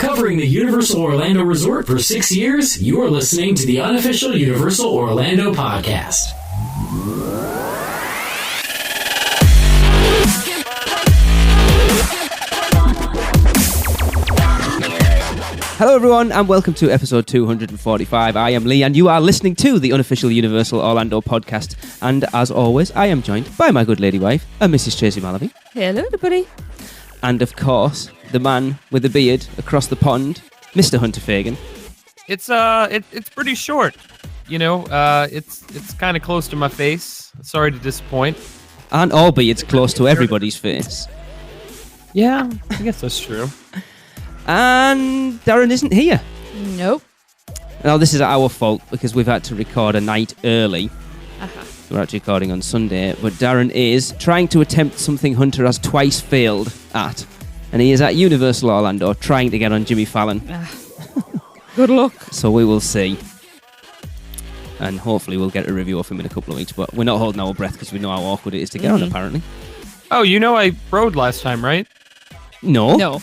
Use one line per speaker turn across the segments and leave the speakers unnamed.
Covering the Universal Orlando Resort for 6 years, you are listening to the unofficial Universal Orlando podcast.
Hello everyone and welcome to episode 245. I am Lee and you are listening to the unofficial Universal Orlando podcast. And as always, I am joined by my good lady wife, Mrs. Tracey Mallett.
Hello everybody.
And of course, the man with the beard across the pond, Mr. Hunter Fagan.
It's pretty short, you know. It's kind of close to my face. Sorry to disappoint.
And albeit close to everybody's face.
Yeah, I guess that's true.
And Darren isn't here.
Nope.
Now this is our fault because we've had to record a night early.
Uh-huh.
We're actually recording on Sunday, but Darren is trying to attempt something Hunter has twice failed at. And he is at Universal Orlando trying to get on Jimmy Fallon.
Good luck.
So we will see. And hopefully we'll get a review of him in a couple of weeks. But we're not holding our breath because we know how awkward it is to get on, apparently.
Oh, you know I rode last time, right?
No.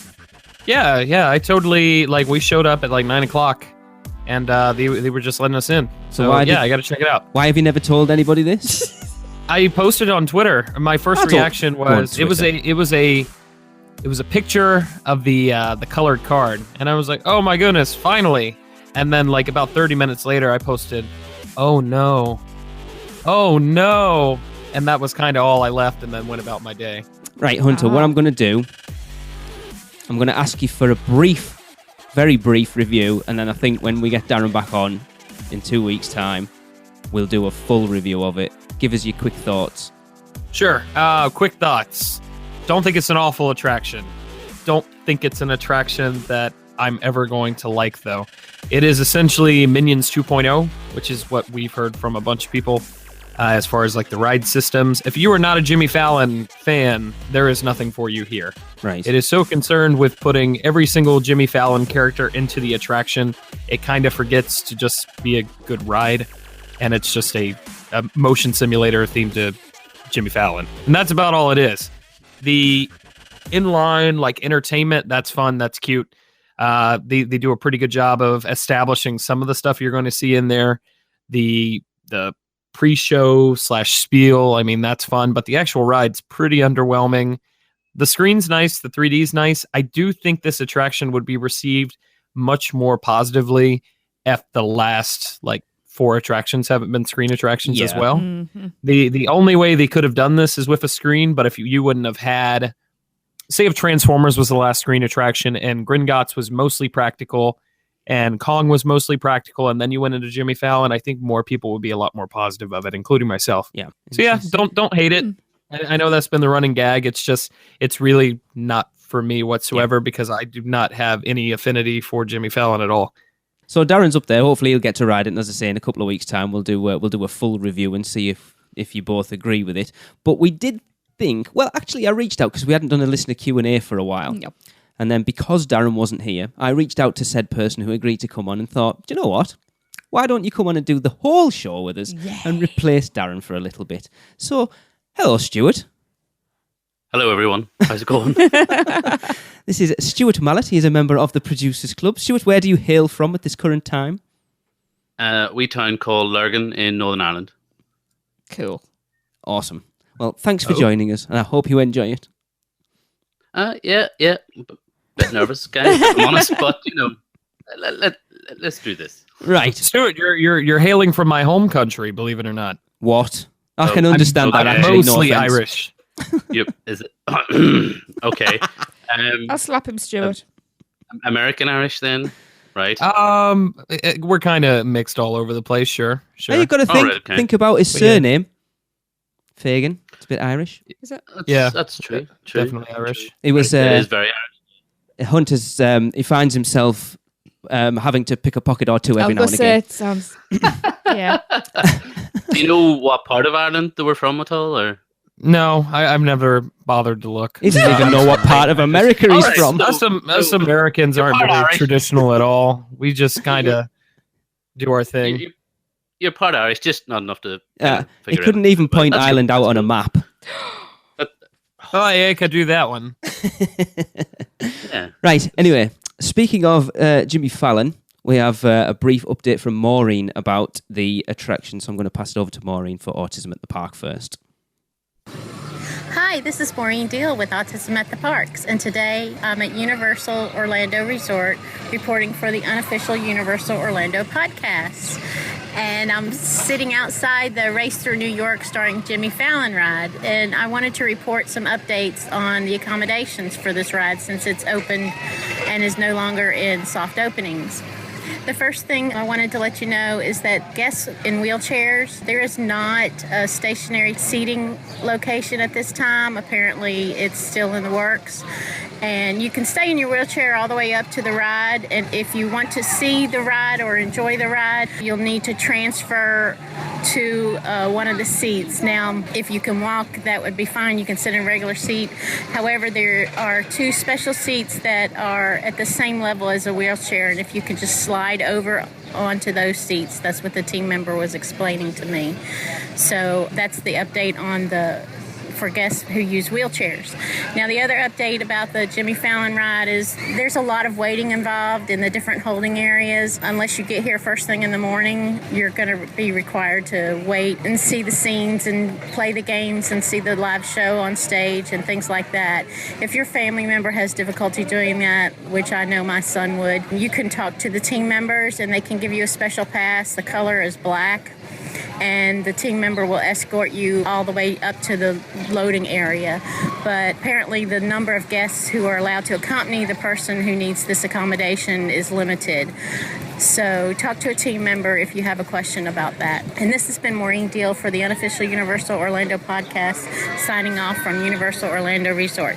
Yeah. I totally, we showed up at 9 o'clock. And they were just letting us in. So I got to check it out.
Why have you never told anybody this?
I posted it on Twitter. My first reaction was it was a picture of the colored card, and I was like, "Oh my goodness, finally!" And then about 30 minutes later, I posted, "Oh no," and that was kind of all I left, and then went about my day.
Right, Hunter. What I'm going to do, I'm going to ask you for a very brief review, and then I think when we get Darren back on in 2 weeks' time, we'll do a full review of it. Give us your quick thoughts.
Sure. Quick thoughts. Don't think it's an awful attraction. Don't think it's an attraction that I'm ever going to like, though. It is essentially Minions 2.0, which is what we've heard from a bunch of people as far as the ride systems. If you are not a Jimmy Fallon fan, there is nothing for you here.
Right.
It is so concerned with putting every single Jimmy Fallon character into the attraction, it kind of forgets to just be a good ride, and it's just a motion simulator themed to Jimmy Fallon. And that's about all it is. The inline entertainment, that's fun, that's cute. They do a pretty good job of establishing some of the stuff you're going to see in there. The pre-show / spiel, I mean, that's fun, but the actual ride's pretty underwhelming. The screen's nice, the 3D's nice. I do think this attraction would be received much more positively if the last 4 attractions haven't been screen attractions as well.
Mm-hmm.
The only way they could have done this is with a screen, but if you wouldn't have had, say if Transformers was the last screen attraction and Gringotts was mostly practical and Kong was mostly practical, and then you went into Jimmy Fallon, I think more people would be a lot more positive of it, including myself.
Yeah.
So yeah, don't hate it. I know that's been the running gag. It's really not for me whatsoever because I do not have any affinity for Jimmy Fallon at all.
So Darren's up there. Hopefully he'll get to ride it. And as I say, in a couple of weeks' time, we'll do a full review and see if you both agree with it. But we did think, well, actually, I reached out because we hadn't done a listener Q&A for a while.
Yep.
And then because Darren wasn't here, I reached out to said person who agreed to come on and thought, do you know what? Why don't you come on and do the whole show with us and replace Darren for a little bit? So, hello, Stuart.
Hello, everyone. How's it going?
This is Stuart Mallett. He is a member of the Producers Club. Stuart, where do you hail from at this current time?
Wee town called Lurgan in Northern Ireland.
Cool. Awesome. Well, thanks for joining us, and I hope you enjoy it.
Yeah. Bit nervous, guys, if I'm honest, but, let's do this.
Right.
Stuart, you're hailing from my home country, believe it or not.
What? I can understand that,
I'm
actually.
mostly
no offense.
Irish.
Yep. Is it? Okay.
I'll slap him, Stuart.
American Irish then, right?
We're kind of mixed all over the place. Sure.
Hey, you've got to think about his surname. Fagan. It's a bit Irish.
Is it?
That's true.
Definitely Irish.
It was.
It is very Irish.
Hunter's. He finds himself having to pick a pocket or two every now and again.
It sounds. Yeah.
Do you know what part of Ireland they were from at all, or?
No, I've never bothered to look.
He doesn't even know what part of America he's from.
Us Americans aren't very traditional at all. We just kind of do our thing.
You're part Irish, just not enough to
he couldn't even point Ireland out on a map.
Oh, yeah, I could do that one.
Yeah.
Right, anyway. Speaking of Jimmy Fallon, we have a brief update from Maureen about the attraction. So I'm going to pass it over to Maureen for Autism at the Park first.
Hi, this is Maureen Deal with Autism at the Parks, and today I'm at Universal Orlando Resort reporting for the unofficial Universal Orlando podcast. And I'm sitting outside the Race Through New York starring Jimmy Fallon ride, and I wanted to report some updates on the accommodations for this ride since it's open and is no longer in soft openings. The first thing I wanted to let you know is that guests in wheelchairs, there is not a stationary seating location at this time. Apparently, it's still in the works. And you can stay in your wheelchair all the way up to the ride. And if you want to see the ride or enjoy the ride, you'll need to transfer to one of the seats. Now, if you can walk, that would be fine. You can sit in a regular seat. However, there are 2 special seats that are at the same level as a wheelchair. And if you can just slide over onto those seats, that's what the team member was explaining to me. So that's the update on for guests who use wheelchairs. Now, the other update about the Jimmy Fallon ride is there's a lot of waiting involved in the different holding areas. Unless you get here first thing in the morning, you're going to be required to wait and see the scenes and play the games and see the live show on stage and things like that. If your family member has difficulty doing that, which I know my son would, you can talk to the team members and they can give you a special pass. The color is black, and the team member will escort you all the way up to the loading area. But apparently the number of guests who are allowed to accompany the person who needs this accommodation is limited. So talk to a team member if you have a question about that. And this has been Maureen Deal for the unofficial Universal Orlando podcast, signing off from Universal Orlando Resort.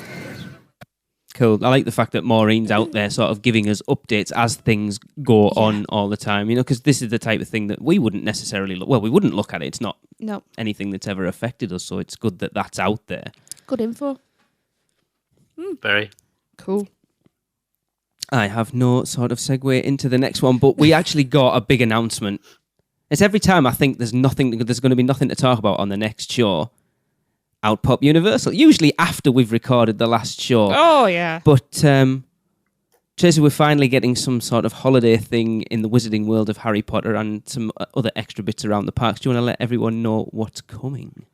Cool. I like the fact that Maureen's out there sort of giving us updates as things go on all the time, you know, because this is the type of thing that we wouldn't necessarily look. Well, we wouldn't look at it. It's not anything that's ever affected us, so it's good that that's out there.
Good info.
Very.
Cool.
I have no sort of segue into the next one, but we actually got a big announcement. It's every time I think there's going to be nothing to talk about on the next show. Out pop Universal, usually after we've recorded the last show.
Oh, yeah.
But, Tracey, we're finally getting some sort of holiday thing in the wizarding world of Harry Potter and some other extra bits around the parks. Do you want to let everyone know what's coming?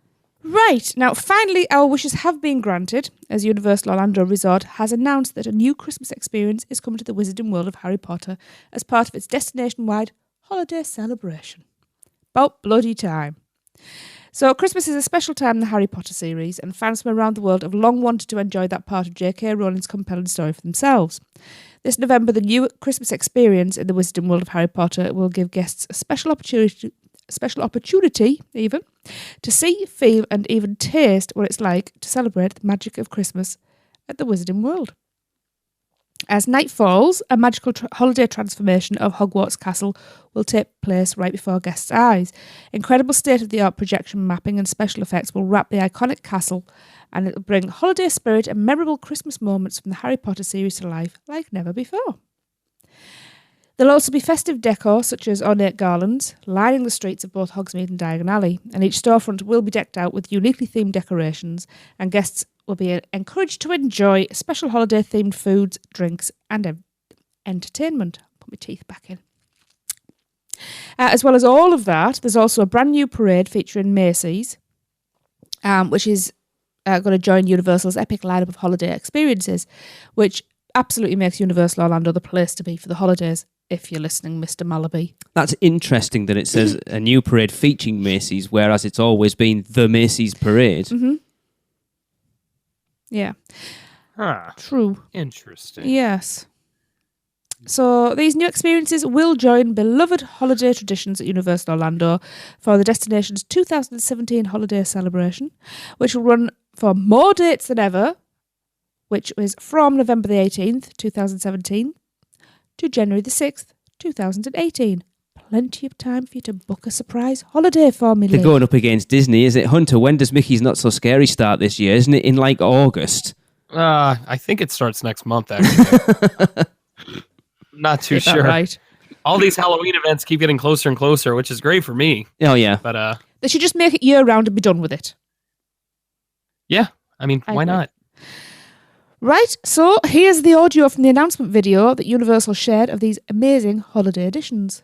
Right. Now, finally, our wishes have been granted, as Universal Orlando Resort has announced that a new Christmas experience is coming to the wizarding world of Harry Potter as part of its destination-wide holiday celebration. About bloody time. So Christmas is a special time in the Harry Potter series, and fans from around the world have long wanted to enjoy that part of J.K. Rowling's compelling story for themselves. This November, the new Christmas experience in the wizarding world of Harry Potter will give guests a special opportunity even, to see, feel, and even taste what it's like to celebrate the magic of Christmas at the wizarding world. As night falls, a magical holiday transformation of Hogwarts Castle will take place right before guests' eyes. Incredible state-of-the-art projection mapping and special effects will wrap the iconic castle, and it will bring holiday spirit and memorable Christmas moments from the Harry Potter series to life like never before. There'll also be festive decor, such as ornate garlands, lining the streets of both Hogsmeade and Diagon Alley, and each storefront will be decked out with uniquely themed decorations, and guests will be encouraged to enjoy special holiday-themed foods, drinks, and entertainment. Put my teeth back in. As well as all of that, there's also a brand new parade featuring Macy's, which is going to join Universal's epic lineup of holiday experiences, which absolutely makes Universal Orlando the place to be for the holidays, if you're listening, Mr. Malaby.
That's interesting that it says a new parade featuring Macy's, whereas it's always been the Macy's parade.
Mm-hmm. Yeah.
Huh.
True.
Interesting.
Yes. So these new experiences will join beloved holiday traditions at Universal Orlando for the destination's 2017 holiday celebration, which will run for more dates than ever, which is from November the 18th, 2017 to January the 6th, 2018. Plenty of time for you to book a surprise holiday for me,
They're
Lee.
going up against Disney, is it? Hunter, when does Mickey's Not So Scary start this year? Isn't it in like August?
I think it starts next month, actually. Not too sure.
Right.
All these Halloween events keep getting closer and closer, which is great for me.
Oh, yeah.
But
They should just make it year round and be done with it.
yeah, I mean, why
agree.
not?
Right, so here's the audio from the announcement video that Universal shared of these amazing holiday editions.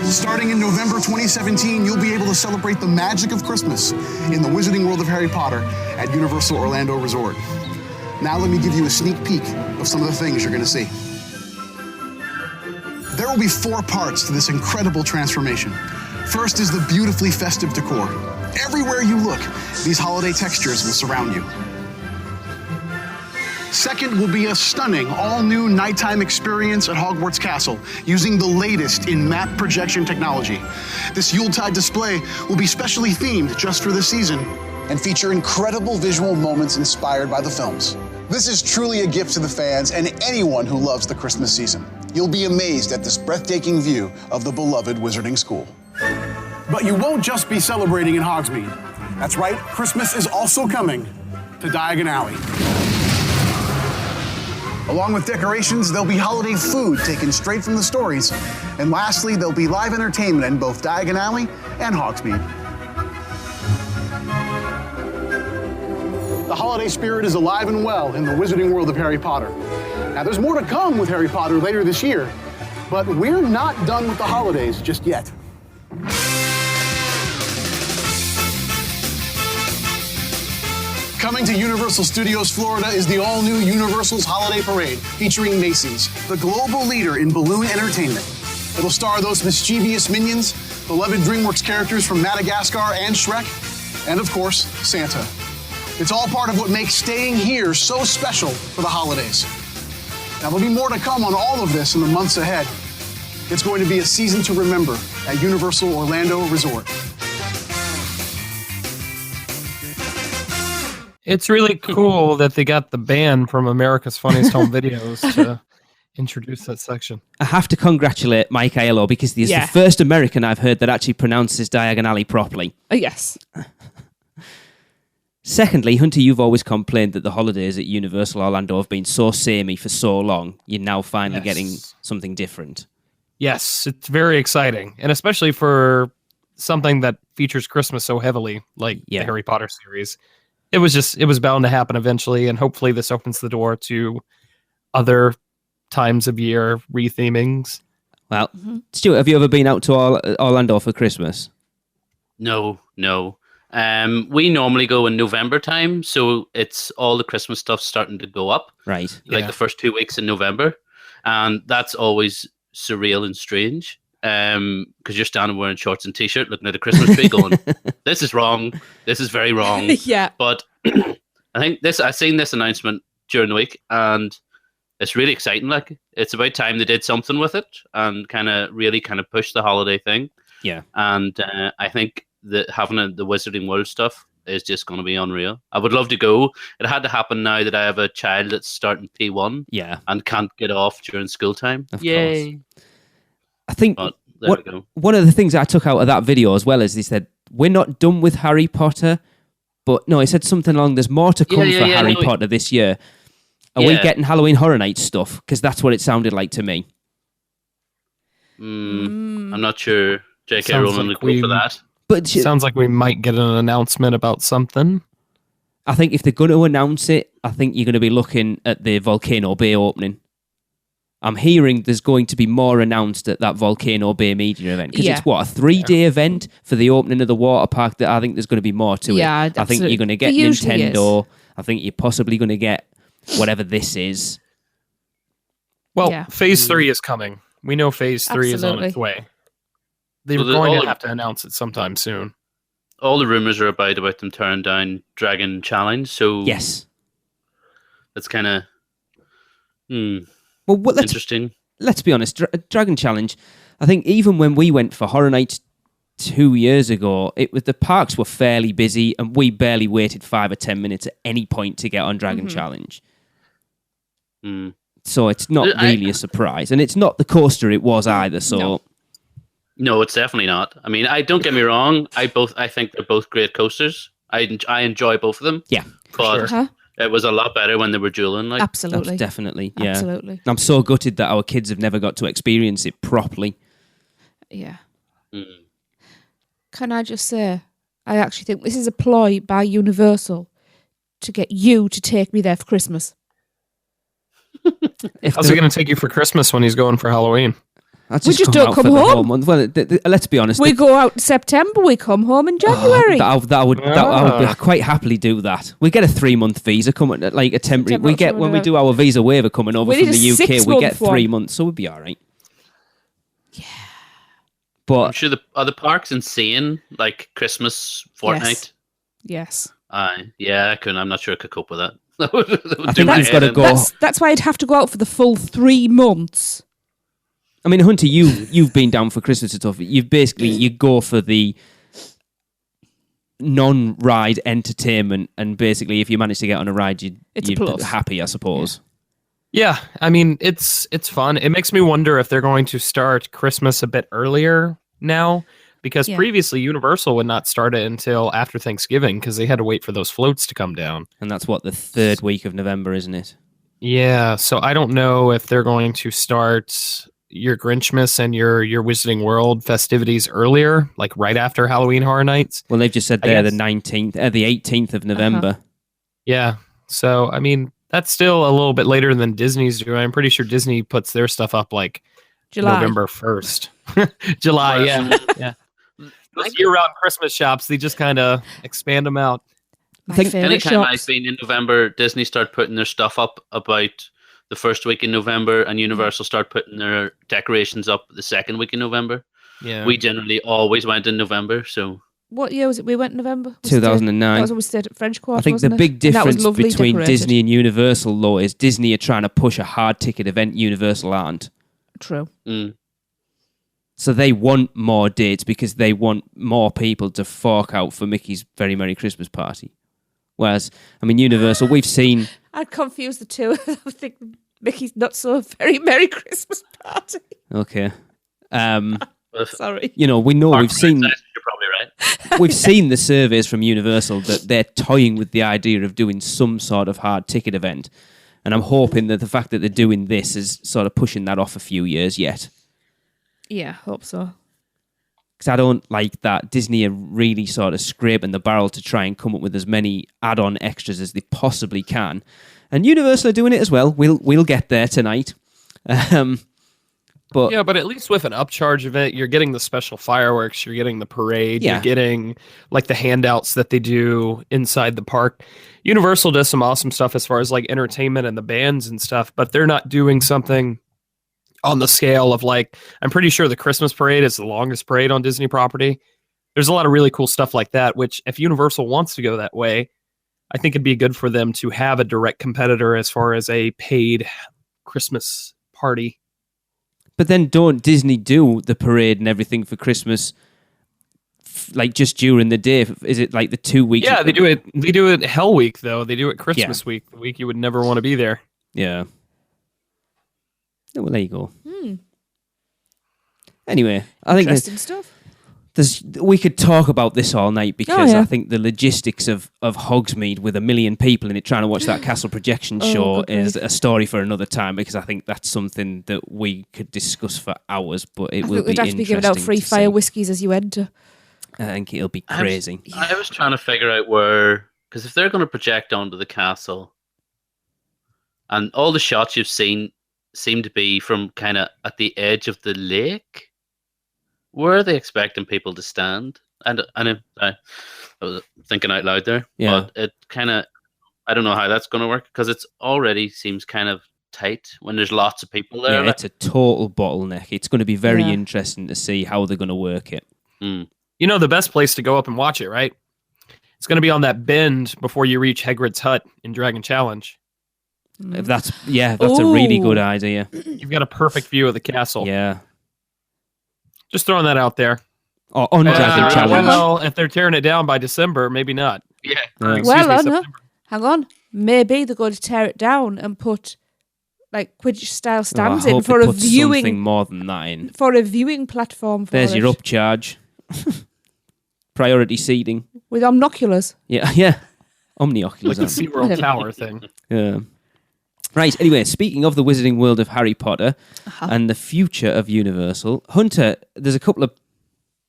Starting in November 2017, you'll be able to celebrate the magic of Christmas in the Wizarding World of Harry Potter at Universal Orlando Resort. Now let me give you a sneak peek of some of the things you're going to see. There will be 4 parts to this incredible transformation. First is the beautifully festive decor. Everywhere you look, these holiday textures will surround you. Second will be a stunning, all-new nighttime experience at Hogwarts Castle using the latest in map projection technology. This Yuletide display will be specially themed just for this season and feature incredible visual moments inspired by the films. This is truly a gift to the fans and anyone who loves the Christmas season. You'll be amazed at this breathtaking view of the beloved Wizarding School. But you won't just be celebrating in Hogsmeade. That's right, Christmas is also coming to Diagon Alley. Along with decorations, there'll be holiday food taken straight from the stories. And lastly, there'll be live entertainment in both Diagon Alley and Hogsmeade. The holiday spirit is alive and well in the Wizarding World of Harry Potter. Now, there's more to come with Harry Potter later this year, but we're not done with the holidays just yet. Coming to Universal Studios Florida is the all-new Universal's Holiday Parade, featuring Macy's, the global leader in balloon entertainment. It'll star those mischievous minions, beloved DreamWorks characters from Madagascar and Shrek, and of course, Santa. It's all part of what makes staying here so special for the holidays. Now, there'll be more to come on all of this in the months ahead. It's going to be a season to remember at Universal Orlando Resort.
It's really cool that they got the band from America's Funniest Home Videos to introduce that section.
I have to congratulate Mike Aiello because he's the first American I've heard that actually pronounces Diagon Alley properly.
Yes.
Secondly, Hunter, you've always complained that the holidays at Universal Orlando have been so samey for so long. You're now finally getting something different. Yes,
it's very exciting. And especially for something that features Christmas so heavily, like the Harry Potter series. It was bound to happen eventually, and hopefully this opens the door to other times of year rethemings.
Well, Stuart, have you ever been out to Orlando for Christmas?
No. We normally go in November time, so it's all the Christmas stuff starting to go up.
Right.
Like the first 2 weeks in November. And that's always surreal and strange. Because you're standing wearing shorts and t-shirt looking at a Christmas tree going, this is wrong. This is very wrong.
Yeah.
But I think I've seen this announcement during the week and it's really exciting. Like, it's about time they did something with it and really push the holiday thing.
Yeah.
And I think that having the Wizarding World stuff is just going to be unreal. I would love to go. It had to happen now that I have a child that's starting P1 and can't get off during school time. Yay.
Course. I think one of the things I took out of that video as well is they said, we're not done with Harry Potter, but no, he said something along, there's more to come for Harry Potter this year. Are we getting Halloween Horror Nights stuff? Because that's what it sounded like to me.
I'm not sure J.K. Rowling would go for that.
But sounds like we might get an announcement about something.
I think if they're going to announce it, I think you're going to be looking at the Volcano Bay opening. I'm hearing there's going to be more announced at that Volcano Bay media event. Because it's a 3-day event for the opening of the water park that I think there's going to be more to it. I think you're going to get Nintendo. I think you're possibly going to get whatever this is.
Well, Phase 3 is coming. We know Phase 3 is on its way. They're going to have to announce it sometime soon.
All the rumors are about them turning down Dragon Challenge. So
yes,
that's kind of
interesting. Let's be honest. Dragon Challenge. I think even when we went for Horror Nights 2 years ago, the parks were fairly busy, and we barely waited 5 or 10 minutes at any point to get on Dragon Challenge. So it's not really a surprise, and it's not the coaster it was either. So.
No, it's definitely not. I mean, don't get me wrong. I think they're both great coasters. I enjoy both of them.
Yeah,
but it was a lot better when they were dueling. Like,
absolutely,
definitely, yeah.
Absolutely.
I'm so gutted that our kids have never got to experience it properly.
Yeah. Can I just say, I actually think this is a ploy by Universal to get you to take me there for Christmas.
How's he going to take you for Christmas when he's going for Halloween?
We just don't come home.
Well, let's be honest.
We go out in September. We come home in January.
I would quite happily do that. We get a 3-month visa coming, like a temporary. We get when we do our visa waiver coming over from the UK. We get 3 months, so we'll be all right.
Yeah,
but
I'm sure the parks insane, like Christmas fortnight.
Yes.
Yeah, I couldn't. I'm not sure I could cope with that.
I think we've got to go.
That's why I'd have to go out for the full 3 months.
I mean, Hunter, you've been down for Christmas and stuff. You go for the non-ride entertainment, and basically, if you manage to get on a ride, you're happy, I suppose.
Yeah, I mean, it's fun. It makes me wonder if they're going to start Christmas a bit earlier now, because previously Universal would not start it until after Thanksgiving because they had to wait for those floats to come down.
And that's what, the 3rd week of November, isn't it?
Yeah, so I don't know if they're going to start your Grinchmas and your Wizarding World festivities earlier, like right after Halloween Horror Nights.
Well, they've just said they're the 18th of November.
Yeah, so I mean that's still a little bit later than Disney's doing. I'm pretty sure Disney puts their stuff up like
July.
November 1st. July, yeah. Those year-round Christmas shops, they just kind of expand them out.
I think
anytime I've been in November, Disney start putting their stuff up about the first week in November, and Universal start putting their decorations up the 2nd week in November.
Yeah,
we generally always went in November. So
what year was it? We went in November.
2009.
That was when we stayed at French Quarter.
I think the big difference between Disney and Universal, though, is Disney are trying to push a hard ticket event. Universal aren't.
True.
So they want more dates because they want more people to fork out for Mickey's Very Merry Christmas Party. Whereas, I mean, Universal, we've seen...
I'd confuse the two. I think Mickey's Not So Very Merry Christmas Party.
Okay.
Sorry.
You know, we've seen...
You're probably right.
We've seen the surveys from Universal that they're toying with the idea of doing some sort of hard ticket event. And I'm hoping that the fact that they're doing this is sort of pushing that off a few years yet.
Yeah, hope so.
Because I don't like that Disney are really sort of scraping the barrel to try and come up with as many add-on extras as they possibly can. And Universal are doing it as well. We'll get there tonight. But
at least with an upcharge event, you're getting the special fireworks, you're getting the parade, you're getting like the handouts that they do inside the park. Universal does some awesome stuff as far as like entertainment and the bands and stuff, but they're not doing something on the scale of like, I'm pretty sure the Christmas parade is the longest parade on Disney property. There's a lot of really cool stuff like that, which if Universal wants to go that way, I think it'd be good for them to have a direct competitor as far as a paid Christmas party.
But then don't Disney do the parade and everything for Christmas like just during the day? Is it like the 2 weeks?
Yeah, they do it Hell Week though. They do it Christmas week, the week you would never want to be there.
Yeah. Well, there you go. Anyway, I think
interesting stuff.
We could talk about this all night because I think the logistics of Hogsmeade with 1 million people in it trying to watch that castle projection show is a story for another time, because I think that's something that we could discuss for hours, but it will be interesting.
We'd have to be giving out free fire whiskies as you enter.
I think it'll be crazy.
I was trying to figure out where, because if they're going to project onto the castle, and all the shots you've seen seem to be from kind of at the edge of the lake, where are they expecting people to stand? And I was thinking out loud there, but it kind of, I don't know how that's going to work, because it's already seems kind of tight when there's lots of people there.
Yeah, it's a total bottleneck. It's going to be very interesting to see how they're going to work it.
You know the best place to go up and watch it, right? It's going to be on that bend before you reach Hagrid's hut in Dragon Challenge.
If that's a really good idea.
You've got a perfect view of the castle.
Yeah.
Just throwing that out there.
Oh, on Dragon Challenge.
Well, if they're tearing it down by December, maybe not.
Yeah.
Hang on. Maybe they're going to tear it down and put like Quidditch style stands in for a viewing.
Something more than that in.
For a viewing platform.
There's your upcharge. Priority seating
with omnoculars.
Yeah. Omnioculars.
Like the SeaWorld Tower thing.
Yeah. Right, anyway, speaking of the Wizarding World of Harry Potter and the future of Universal, Hunter, there's a couple of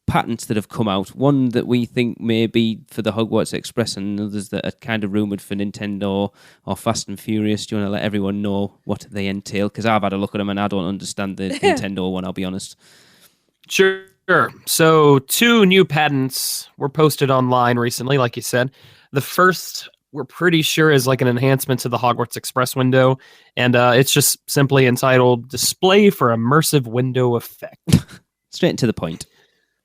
patents that have come out. One that we think may be for the Hogwarts Express, and others that are kind of rumoured for Nintendo or Fast and Furious. Do you want to let everyone know what they entail? Because I've had a look at them and I don't understand the Nintendo one, I'll be honest.
Sure. So 2 new patents were posted online recently, like you said. The first, we're pretty sure, is like an enhancement to the Hogwarts Express window, and it's just simply entitled Display for Immersive Window Effect.
Straight to the point.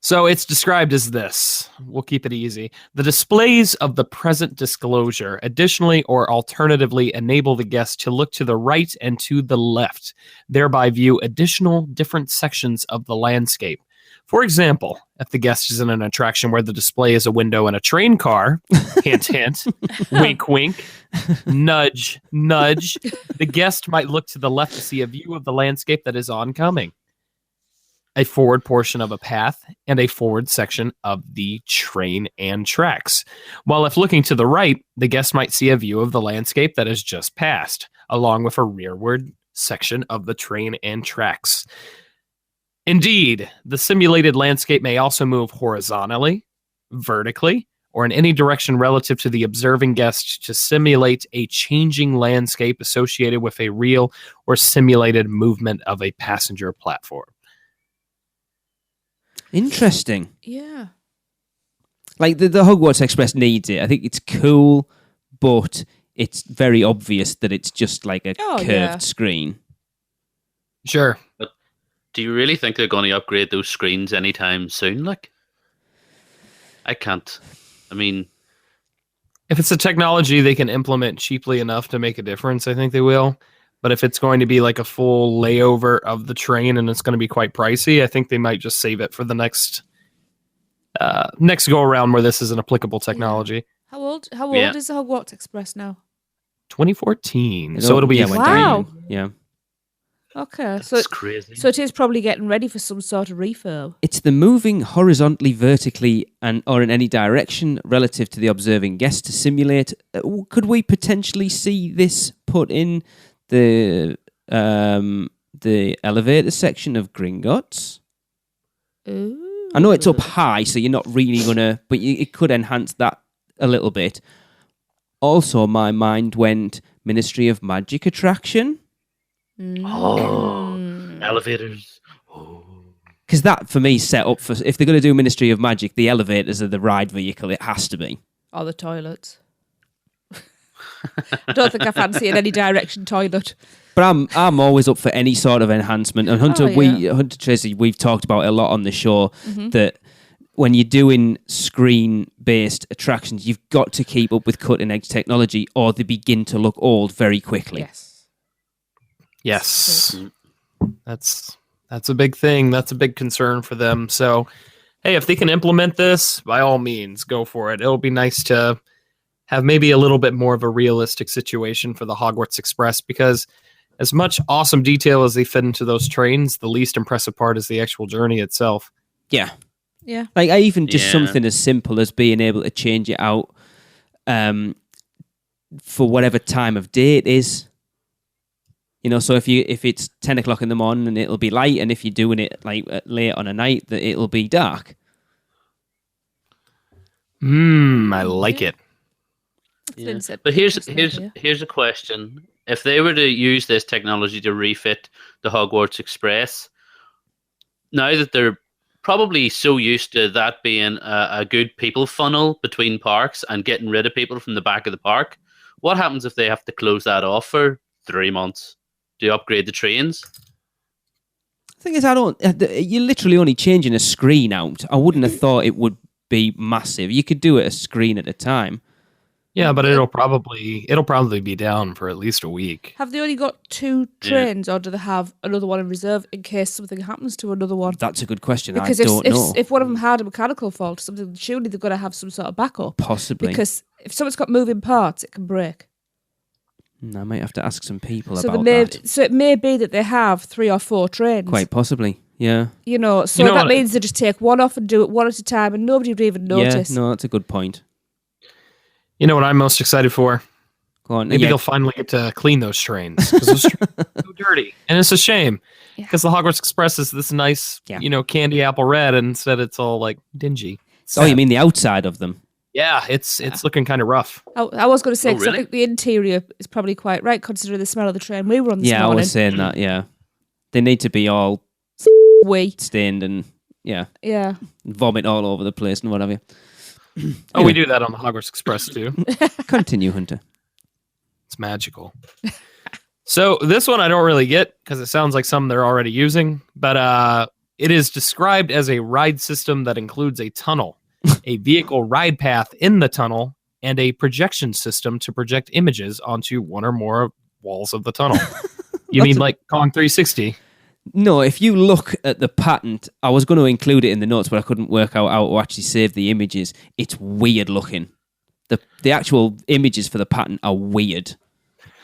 So it's described as this. We'll keep it easy. The displays of the present disclosure additionally or alternatively enable the guest to look to the right and to the left, thereby view additional different sections of the landscape. For example, if the guest is in an attraction where the display is a window in a train car, hint, hint, wink, wink, nudge, nudge, the guest might look to the left to see a view of the landscape that is oncoming, a forward portion of a path, and a forward section of the train and tracks. While if looking to the right, the guest might see a view of the landscape that has just passed, along with a rearward section of the train and tracks. Indeed, the simulated landscape may also move horizontally, vertically, or in any direction relative to the observing guest to simulate a changing landscape associated with a real or simulated movement of a passenger platform.
Interesting.
Yeah.
Like the Hogwarts Express needs it. I think it's cool, but it's very obvious that it's just like a curved screen.
Sure.
But do you really think they're going to upgrade those screens anytime soon? Like, I can't. I mean,
if it's a technology they can implement cheaply enough to make a difference, I think they will. But if it's going to be like a full layover of the train and it's going to be quite pricey, I think they might just save it for the next go around where this is an applicable technology.
How old is the Hogwarts Express now?
2014. So it'll be
wow.
Yeah.
Okay, so
it's crazy.
So it is probably getting ready for some sort of refurb.
It's the moving horizontally, vertically, and or in any direction relative to the observing guest to simulate. Could we potentially see this put in the elevator section of Gringotts?
Ooh.
I know it's up high, so you're not really gonna, but it could enhance that a little bit. Also, my mind went Ministry of Magic attraction.
Oh, elevators.
Because that, for me, set up for... If they're going to do Ministry of Magic, the elevators are the ride vehicle. It has to be.
Or the toilets. I don't think I fancy an any direction toilet.
But I'm always up for any sort of enhancement. And Hunter, Tracey, we've talked about it a lot on the show, that when you're doing screen-based attractions, you've got to keep up with cutting-edge technology or they begin to look old very quickly.
Yes. That's a big thing. That's a big concern for them. So, hey, if they can implement this, by all means, go for it. It'll be nice to have maybe a little bit more of a realistic situation for the Hogwarts Express, because as much awesome detail as they fit into those trains, the least impressive part is the actual journey itself.
Yeah.
Yeah.
Like, even just something as simple as being able to change it out for whatever time of day it is. You know, so if it's 10 o'clock in the morning, it'll be light, and if you're doing it like late on a night, that it'll be dark.
I like it.
Yeah. But here's a question: if they were to use this technology to refit the Hogwarts Express, now that they're probably so used to that being a good people funnel between parks and getting rid of people from the back of the park, what happens if they have to close that off for 3 months? Do you upgrade the trains?
The thing is, you're literally only changing a screen out. I wouldn't have thought it would be massive. You could do it a screen at a time.
Yeah, but it'll probably be down for at least a week.
Have they only got 2 trains, or do they have another one in reserve in case something happens to another one?
That's a good question.
Because
I don't know.
If one of them had a mechanical fault or something, surely they've got to have some sort of backup.
Possibly.
Because if someone's got moving parts, it can break.
I might have to ask some people about that.
So it may be that they have 3 or 4 trains.
Quite possibly, yeah.
You know, that means they just take one off and do it one at a time, and nobody would even notice.
Yeah, no, that's a good point.
You know what I'm most excited for?
Go on.
Maybe they'll finally get to clean those trains because those trains are so dirty, and it's a shame because the Hogwarts Express is this nice, candy apple red, and instead it's all like dingy.
Oh, you mean the outside of them?
Yeah, it's looking kind of rough.
I was going to say, 'cause
really?
I think the interior is probably quite right, considering the smell of the train we were on this morning.
Yeah, I was saying that, yeah. They need to be all stained and, vomit all over the place and whatever.
Oh, we do that on the Hogwarts Express, too.
Continue, Hunter.
It's magical. So this one I don't really get because it sounds like something they're already using, but it is described as a ride system that includes a tunnel, a vehicle ride path in the tunnel, and a projection system to project images onto one or more walls of the tunnel. You mean like Kong 360?
No, if you look at the patent, I was going to include it in the notes, but I couldn't work out how to actually save the images. It's weird looking. The actual images for the patent are weird.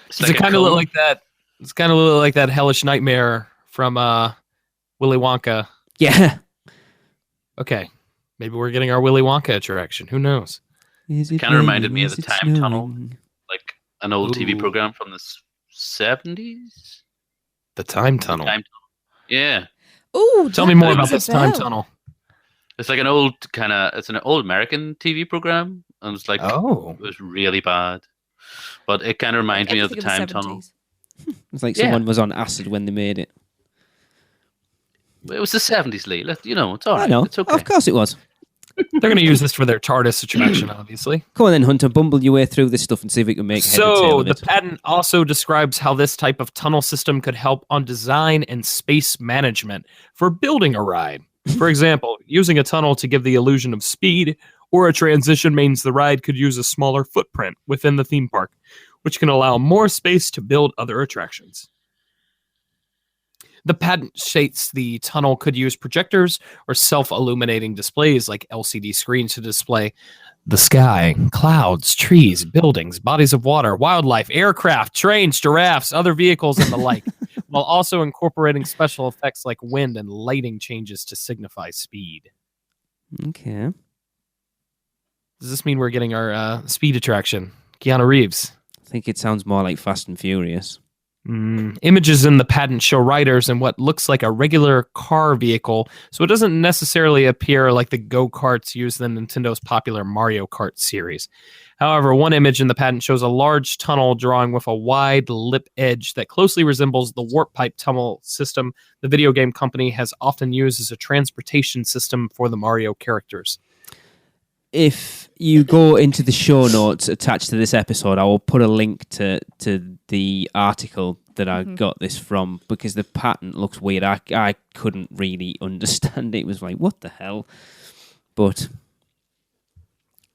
Does it kind of look like that? It's kind of look like that hellish nightmare from Willy Wonka.
Yeah.
Okay, maybe we're getting our Willy Wonka attraction. Who knows?
Kind of reminded me of the Time Tunnel, like an old TV program from the 70s.
The Time Tunnel.
Yeah.
Ooh,
tell me more about this Time Tunnel.
It's like an old it's an old American TV program, and it's like it was really bad, but it kind of reminds me of the Time Tunnel.
It's like someone was on acid when they made it.
It was the 70s, Lee. It's all right.
I know.
It's okay.
Of course it was.
They're going to use this for their TARDIS attraction, obviously.
Come on then, Hunter. Bumble your way through this stuff and see if we can make head or tail
So
of it.
the patent also describes how this type of tunnel system could help on design and space management for building a ride. For example, using a tunnel to give the illusion of speed or a transition means the ride could use a smaller footprint within the theme park, which can allow more space to build other attractions. The patent states the tunnel could use projectors or self-illuminating displays like LCD screens to display the sky, clouds, trees, buildings, bodies of water, wildlife, aircraft, trains, giraffes, other vehicles, and the like, while also incorporating special effects like wind and lighting changes to signify speed.
Okay.
Does this mean we're getting our speed attraction? Keanu Reeves.
I think it sounds more like Fast and Furious.
Images in the patent show riders in what looks like a regular car vehicle, so it doesn't necessarily appear like the go-karts used in Nintendo's popular Mario Kart series. However, one image in the patent shows a large tunnel drawing with a wide lip edge that closely resembles the warp pipe tunnel system the video game company has often used as a transportation system for the Mario characters.
If you go into the show notes attached to this episode, I will put a link to the article that I got this from, because the patent looks weird. I couldn't really understand it. It was like, what the hell? But,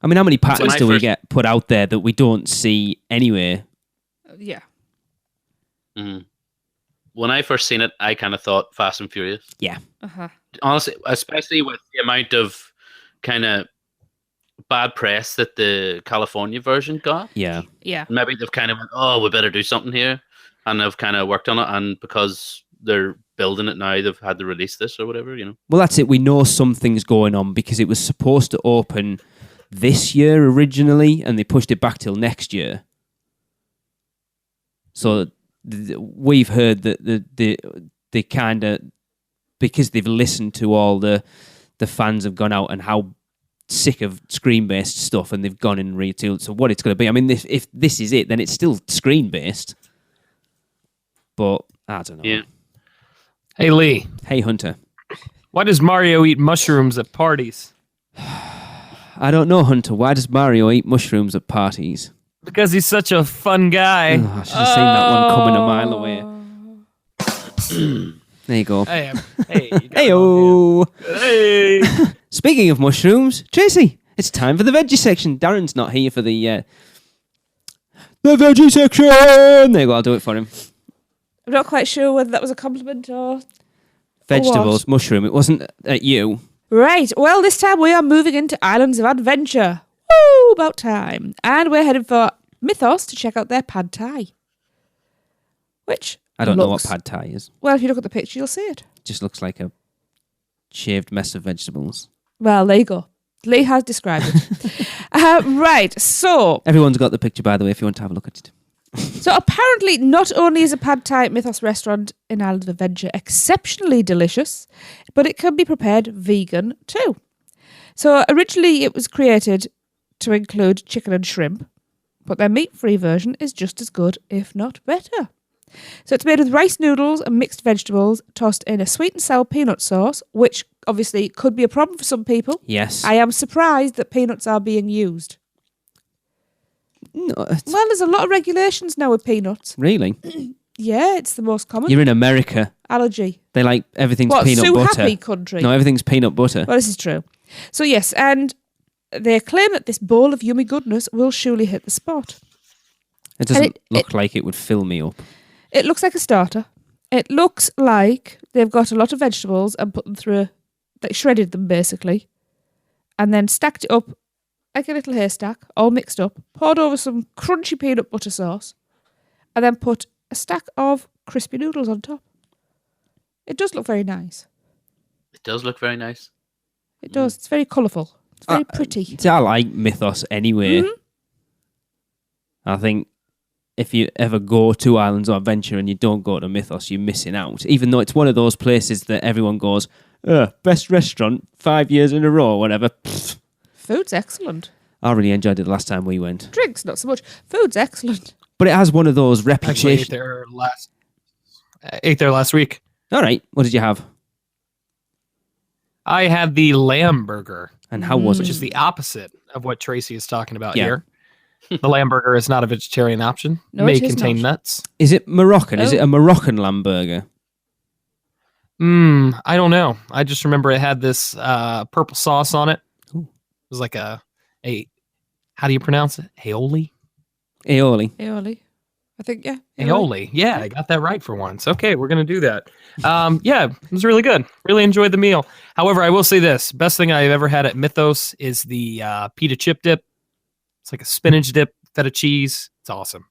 I mean, how many patents do we get put out there that we don't see anywhere?
Yeah.
Mm-hmm. When I first seen it, I kind of thought Fast and Furious.
Yeah.
Uh-huh.
Honestly, especially with the amount of kind of bad press that the California version got.
Yeah.
Yeah.
Maybe they've kind of went, we better do something here. And they've kind of worked on it. And because they're building it now, they've had to release this or whatever,
Well, that's it. We know something's going on because it was supposed to open this year originally, and they pushed it back till next year. So we've heard that they kind of, because they've listened to all the fans have gone out and how sick of screen-based stuff, and they've gone and retooled. So what it's going to be, I mean, if this is it, then it's still screen-based. But I don't know.
Yeah.
Hey, Lee.
Hey, Hunter.
Why does Mario eat mushrooms at parties?
I don't know, Hunter. Why does Mario eat mushrooms at parties?
Because he's such a fun guy.
Oh, I should have seen that one coming a mile away. There you go.
Hey,
Hey-o.
Hey.
Speaking of mushrooms, Tracey, it's time for the Veggie Section. Darren's not here for the Veggie Section. There you go, I'll do it for him.
I'm not quite sure whether that was a compliment or
Vegetables, mushroom. It wasn't at you.
Right, well, this time we are moving into Islands of Adventure. Woo, about time. And we're heading for Mythos to check out their pad thai. Which
I don't know what pad thai is.
Well, if you look at the picture, you'll see it.
Just looks like a shaved mess of vegetables.
Well, there you go. Lee has described it. Right, so...
Everyone's got the picture, by the way, if you want to have a look at it.
So apparently, not only is a pad thai Mythos restaurant in Island of Adventure exceptionally delicious, but it can be prepared vegan too. So originally it was created to include chicken and shrimp, but their meat-free version is just as good, if not better. So it's made with rice noodles and mixed vegetables, tossed in a sweet and sour peanut sauce, which obviously could be a problem for some people.
Yes.
I am surprised that peanuts are being used.
No,
Well, there's a lot of regulations now with peanuts.
really?
Yeah, it's the most common.
You're in America.
Allergy.
They like everything's
What,
peanut
Sue
butter.
Happy country?
No, everything's peanut butter.
Well, this is true. So yes, and they claim that this bowl of yummy goodness will surely hit the spot.
It doesn't look like it would fill me up.
It looks like a starter. It looks like they've got a lot of vegetables and put them through, they shredded them basically, and then stacked it up like a little haystack, all mixed up, poured over some crunchy peanut butter sauce, and then put a stack of crispy noodles on top. It does look very nice.
It does look very nice.
It does. It's very colourful. It's very pretty.
See, I like Mythos anyway.
Mm-hmm.
I think if you ever go to Islands of Adventure and you don't go to Mythos, you're missing out. Even though it's one of those places that everyone goes, best restaurant 5 years in a row or whatever. Pfft.
Food's excellent.
I really enjoyed it the last time we went.
Drinks, not so much. Food's excellent.
But it has one of those
Actually,
reputations.
ate there last week.
All right, what did you have?
I had the lamb burger,
And how was
which
it?
is the opposite of what Tracey is talking about
Yeah.
here. The lamb burger is not a vegetarian option.
No,
May
it is
contain
not.
nuts.
Is it Moroccan? Is
Oh.
it a Moroccan lamb burger?
I don't know. I just remember it had this purple sauce on it.
Ooh.
It was like a how do you pronounce it? Aioli?
Aioli.
Aioli. I think, yeah.
Aioli. Yeah, I got that right for once. Okay, we're going to do that. Yeah, it was really good. Really enjoyed the meal. However, I will say this. Best thing I've ever had at Mythos is the pita chip dip. It's like a spinach dip, feta cheese. It's awesome.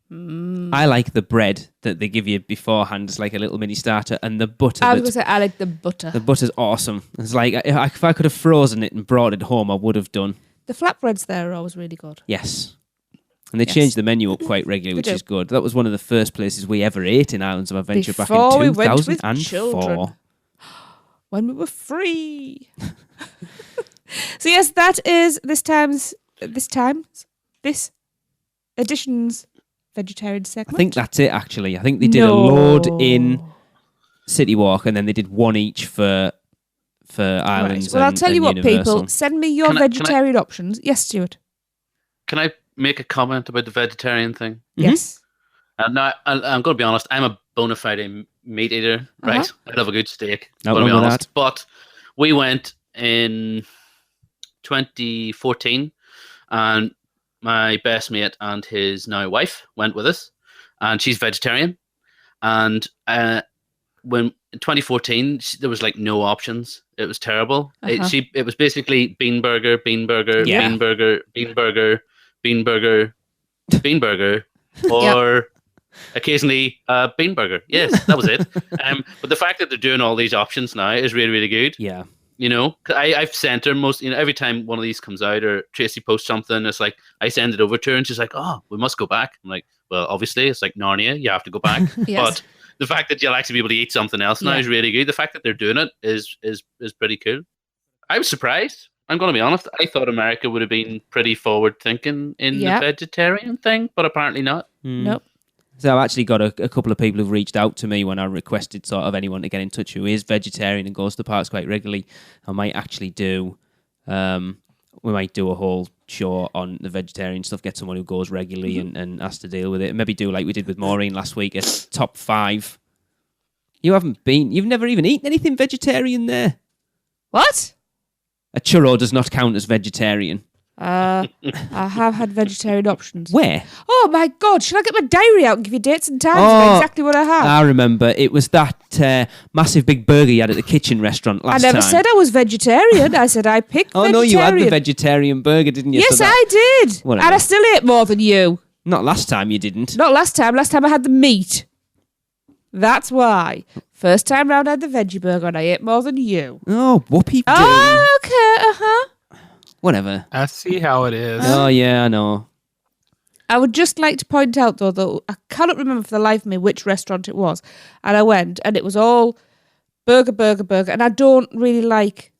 I like the bread that they give you beforehand. It's like a little mini starter. And the butter.
I was going to say, I like the butter.
The butter's awesome. It's like, if I could have frozen it and brought it home, I would have done.
The flatbreads there are always really good.
Yes. And they
Yes.
changed the menu up quite regularly,
They
which
do.
is good. That was one of the first places we ever ate in Islands of Adventure back
Before
in
we went with
2004.
children. When we were free. So yes, that is this edition's vegetarian
I
segment.
think that's it, actually. I think they did a load in City Walk, and then they did one each for Islands.
Right. Well, I'll tell you what,
Universal.
people. Send me your
Can I-
vegetarian options. Yes, Stuart.
Can I make a comment about the vegetarian thing?
Mm-hmm.
Yes.
Now, I'm going to be honest. I'm a bona fide meat eater, right?
Uh-huh.
I love a good steak.
No
Going to be
wrong with
honest. But we went in 2014, and my best mate and his now wife went with us, and she's vegetarian. And when in 2014, there was like no options. It was terrible.
Uh-huh.
It was basically bean burger,
Yeah.
bean burger, or occasionally bean burger. Yes, that was it. But the fact that they're doing all these options now is really, really good.
Yeah.
You know, 'cause I've sent her every time one of these comes out or Tracey posts something, it's like I send it over to her and she's like, "Oh, we must go back." I'm like, "Well, obviously, it's like Narnia, you have to go back."
Yes.
But the fact that you'll actually be able to eat something else now
Yeah.
is really good. The fact that they're doing it is pretty cool. I was surprised. I'm going to be honest. I thought America would have been pretty forward thinking in
Yeah.
the vegetarian thing, but apparently not.
Nope.
So I've actually got a couple of people who've reached out to me when I requested sort of anyone to get in touch who is vegetarian and goes to the parks quite regularly. I might actually do, we might do a whole show on the vegetarian stuff, get someone who goes regularly and has to deal with it. And maybe do like we did with Maureen last week, a top 5. You've never even eaten anything vegetarian there.
What?
A churro does not count as vegetarian.
I have had vegetarian options.
Where?
Oh my God! Should I get my diary out and give you dates and times of exactly what I have?
I remember. It was that massive big burger you had at the kitchen restaurant
I
last time.
never said I was vegetarian. I said I picked
Oh,
vegetarian.
no, you had the vegetarian burger, didn't you?
Yes,
So that-
I did.
Whatever.
And I still ate more than you.
Not last time you didn't.
Not last time. Last time I had the meat. That's why. First time round I had the veggie burger and I ate more than you.
Oh, whoopee doo.
Oh, okay. Uh-huh.
Whatever.
I see how it is.
Oh, yeah, I know.
I would just like to point out, though, that I cannot remember for the life of me which restaurant it was. And I went, and it was all burger. And I don't really like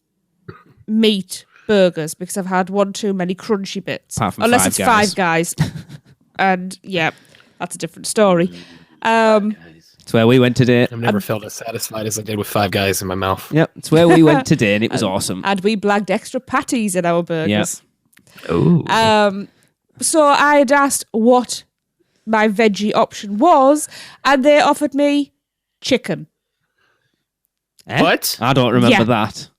meat burgers because I've had one too many crunchy bits.
Apart from
Unless
Five
it's
Guys.
Five Guys. And, yeah, that's a different story.
It's where we went today.
I've never felt as satisfied as I did with Five Guys in my mouth.
Yep, it's where we went today, and it was awesome.
And we blagged extra patties in our burgers.
Ooh.
So I had asked what my veggie option was, and they offered me chicken.
What?
I don't remember
Yeah.
that.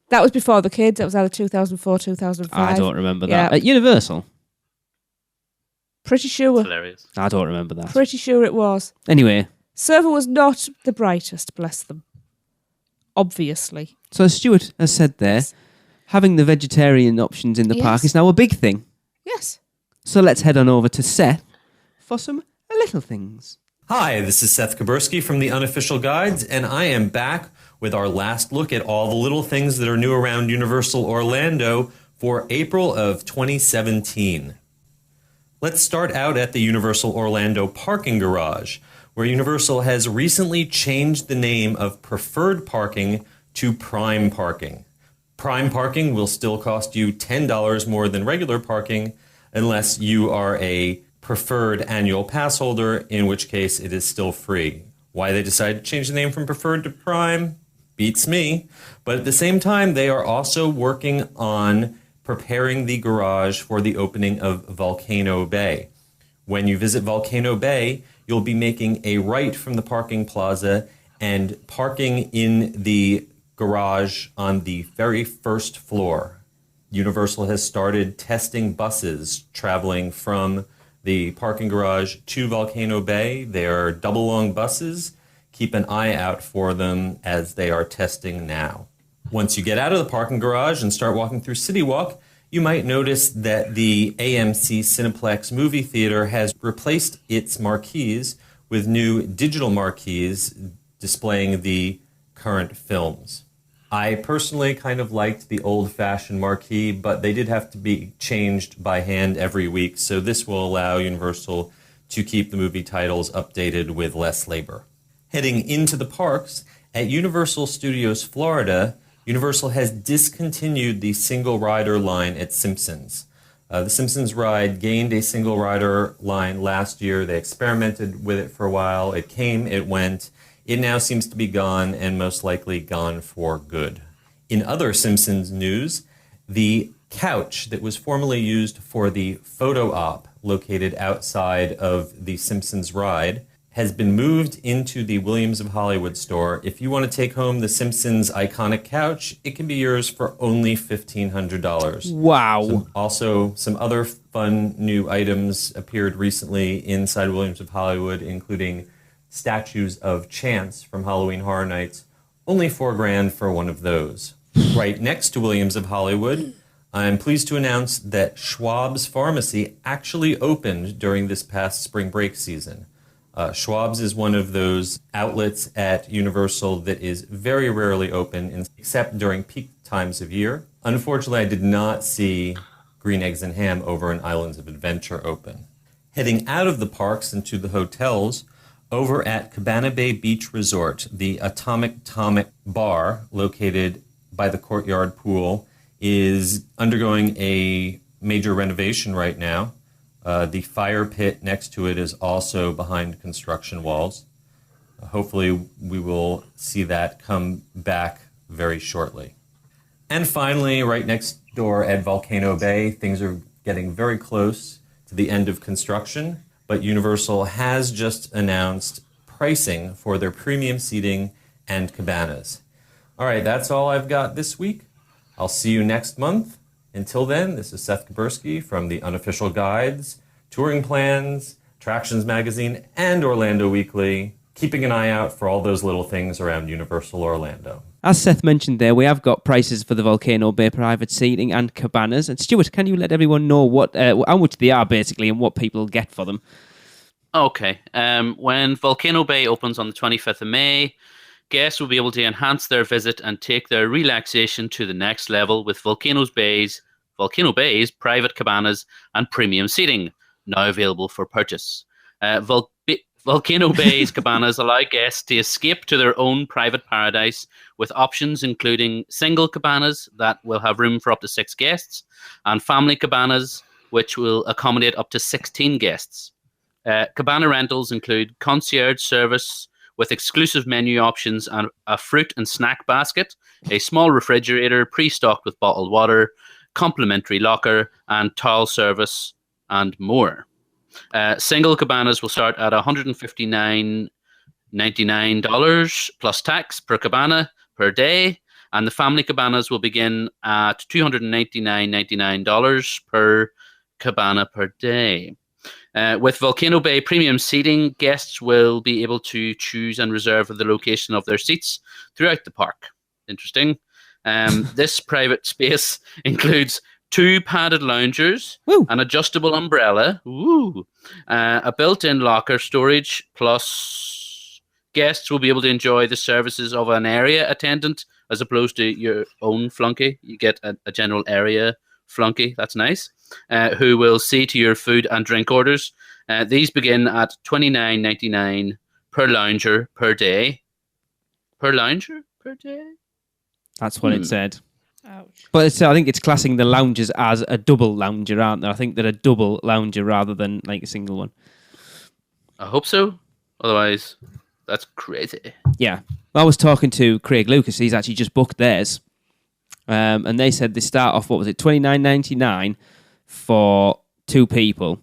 That was before the kids. That was either 2004, 2005.
I don't remember
Yeah.
that. At Universal?
Pretty sure.
Hilarious.
I don't remember that.
Pretty sure it was.
Anyway,
Server was not the brightest, bless them. Obviously.
so as Stuart has said there, having the vegetarian options in the park
Yes.
is now a big thing.
Yes.
So let's head on over to Seth for some little things.
Hi, this is Seth Kaburski from the Unofficial Guides, and I am back with our last look at all the little things that are new around Universal Orlando for April of 2017. Let's start out at the Universal Orlando parking garage, where Universal has recently changed the name of preferred parking to prime parking. Prime parking will still cost you $10 more than regular parking unless you are a preferred annual pass holder, in which case it is still free. Why they decided to change the name from preferred to prime beats me. But at the same time, they are also working on preparing the garage for the opening of Volcano Bay. When you visit Volcano Bay, you'll be making a right from the parking plaza and parking in the garage on the very first floor. Universal has started testing buses traveling from the parking garage to Volcano Bay. They are double-long buses. Keep an eye out for them as they are testing now. Once you get out of the parking garage and start walking through City Walk, you might notice that the AMC Cineplex movie theater has replaced its marquees with new digital marquees displaying the current films. I personally kind of liked the old-fashioned marquee, but they did have to be changed by hand every week, so this will allow Universal to keep the movie titles updated with less labor. Heading into the parks, at Universal Studios Florida, Universal has discontinued the single rider line at Simpsons. The Simpsons ride gained a single rider line last year. They experimented with it for a while. It came, it went. It now seems to be gone and most likely gone for good. In other Simpsons news, the couch that was formerly used for the photo op located outside of the Simpsons ride has been moved into the Williams of Hollywood store. If you want to take home the Simpsons iconic couch, it can be yours for only $1,500.
Wow.
Also, some other fun new items appeared recently inside Williams of Hollywood, including statues of Chance from Halloween Horror Nights. Only $4,000 for one of those. Right next to Williams of Hollywood, I'm pleased to announce that Schwab's Pharmacy actually opened during this past spring break season. Schwab's is one of those outlets at Universal that is very rarely open, except during peak times of year. Unfortunately, I did not see Green Eggs and Ham over in Islands of Adventure open. Heading out of the parks and to the hotels, over at Cabana Bay Beach Resort, the Atomic Bar, located by the Courtyard Pool, is undergoing a major renovation right now. The fire pit next to it is also behind construction walls. Hopefully, we will see that come back very shortly. And finally, right next door at Volcano Bay, things are getting very close to the end of construction, but Universal has just announced pricing for their premium seating and cabanas. All right, that's all I've got this week. I'll see you next month. Until then, this is Seth Kaburski from the Unofficial Guides, Touring Plans, Attractions Magazine, and Orlando Weekly, keeping an eye out for all those little things around Universal Orlando.
As Seth mentioned there, we have got prices for the Volcano Bay private seating and cabanas. And Stuart, can you let everyone know what how much they are basically and what people get for them?
Okay. When Volcano Bay opens on the 25th of May, guests will be able to enhance their visit and take their relaxation to the next level with Volcano Bay's private cabanas and premium seating. now available for purchase. Volcano Bay's cabanas allow guests to escape to their own private paradise with options including single cabanas that will have room for up to 6 guests and family cabanas which will accommodate up to 16 guests. Cabana rentals include concierge service with exclusive menu options and a fruit and snack basket, a small refrigerator pre-stocked with bottled water, complimentary locker, and towel service, and more. Single cabanas will start at $159.99 plus tax per cabana per day, and the family cabanas will begin at $299.99 per cabana per day. With Volcano Bay premium seating, guests will be able to choose and reserve the location of their seats throughout the park. Interesting. This private space includes 2 padded loungers, an adjustable umbrella, a built-in locker storage, plus guests will be able to enjoy the services of an area attendant as opposed to your own flunky. You get a general area flunky. That's nice. Who will see to your food and drink orders. These begin at $29.99 per lounger per day. Per lounger per day?
That's what it said.
Ouch.
But I think it's classing the loungers as a double lounger, aren't they? I think they're a double lounger rather than like a single one.
I hope so. Otherwise, that's crazy.
Yeah. I was talking to Craig Lucas. He's actually just booked theirs. And they said they start off, what was it, $29.99 for 2 people.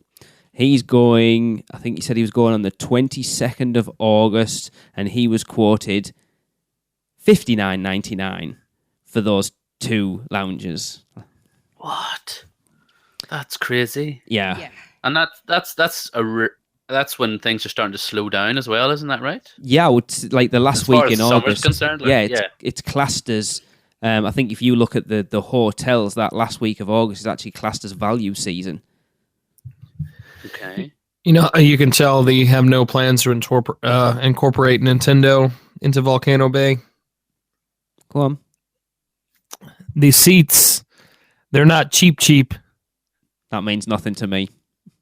He's going, I think he said he was going on the 22nd of August, and he was quoted $59.99 for those 2 lounges.
What? That's crazy.
Yeah.
And that's when things are starting to slow down as well, isn't that right?
Yeah, like the last week in August.
Concerned,
it's classed as. I think if you look at the hotels, that last week of August is actually classed as value season.
Okay.
You know, you can tell they have no plans to incorporate Nintendo into Volcano Bay.
Go on.
These seats, they're not cheap.
That means nothing to me.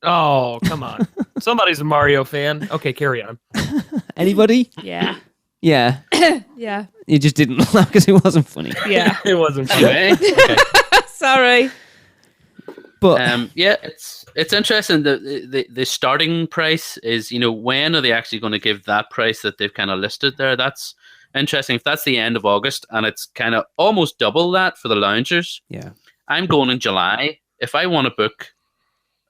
Oh, come on. Somebody's a Mario fan. Okay, carry on.
Anybody?
Yeah.
Yeah.
Yeah.
You just didn't laugh because it wasn't funny.
Yeah.
It wasn't funny.
Okay.
Sorry.
But
it's interesting that the starting price is, you know, when are they actually going to give that price that they've kind of listed there? That's interesting. If that's the end of August and it's kind of almost double that for the loungers.
Yeah.
I'm going in July. If I want to book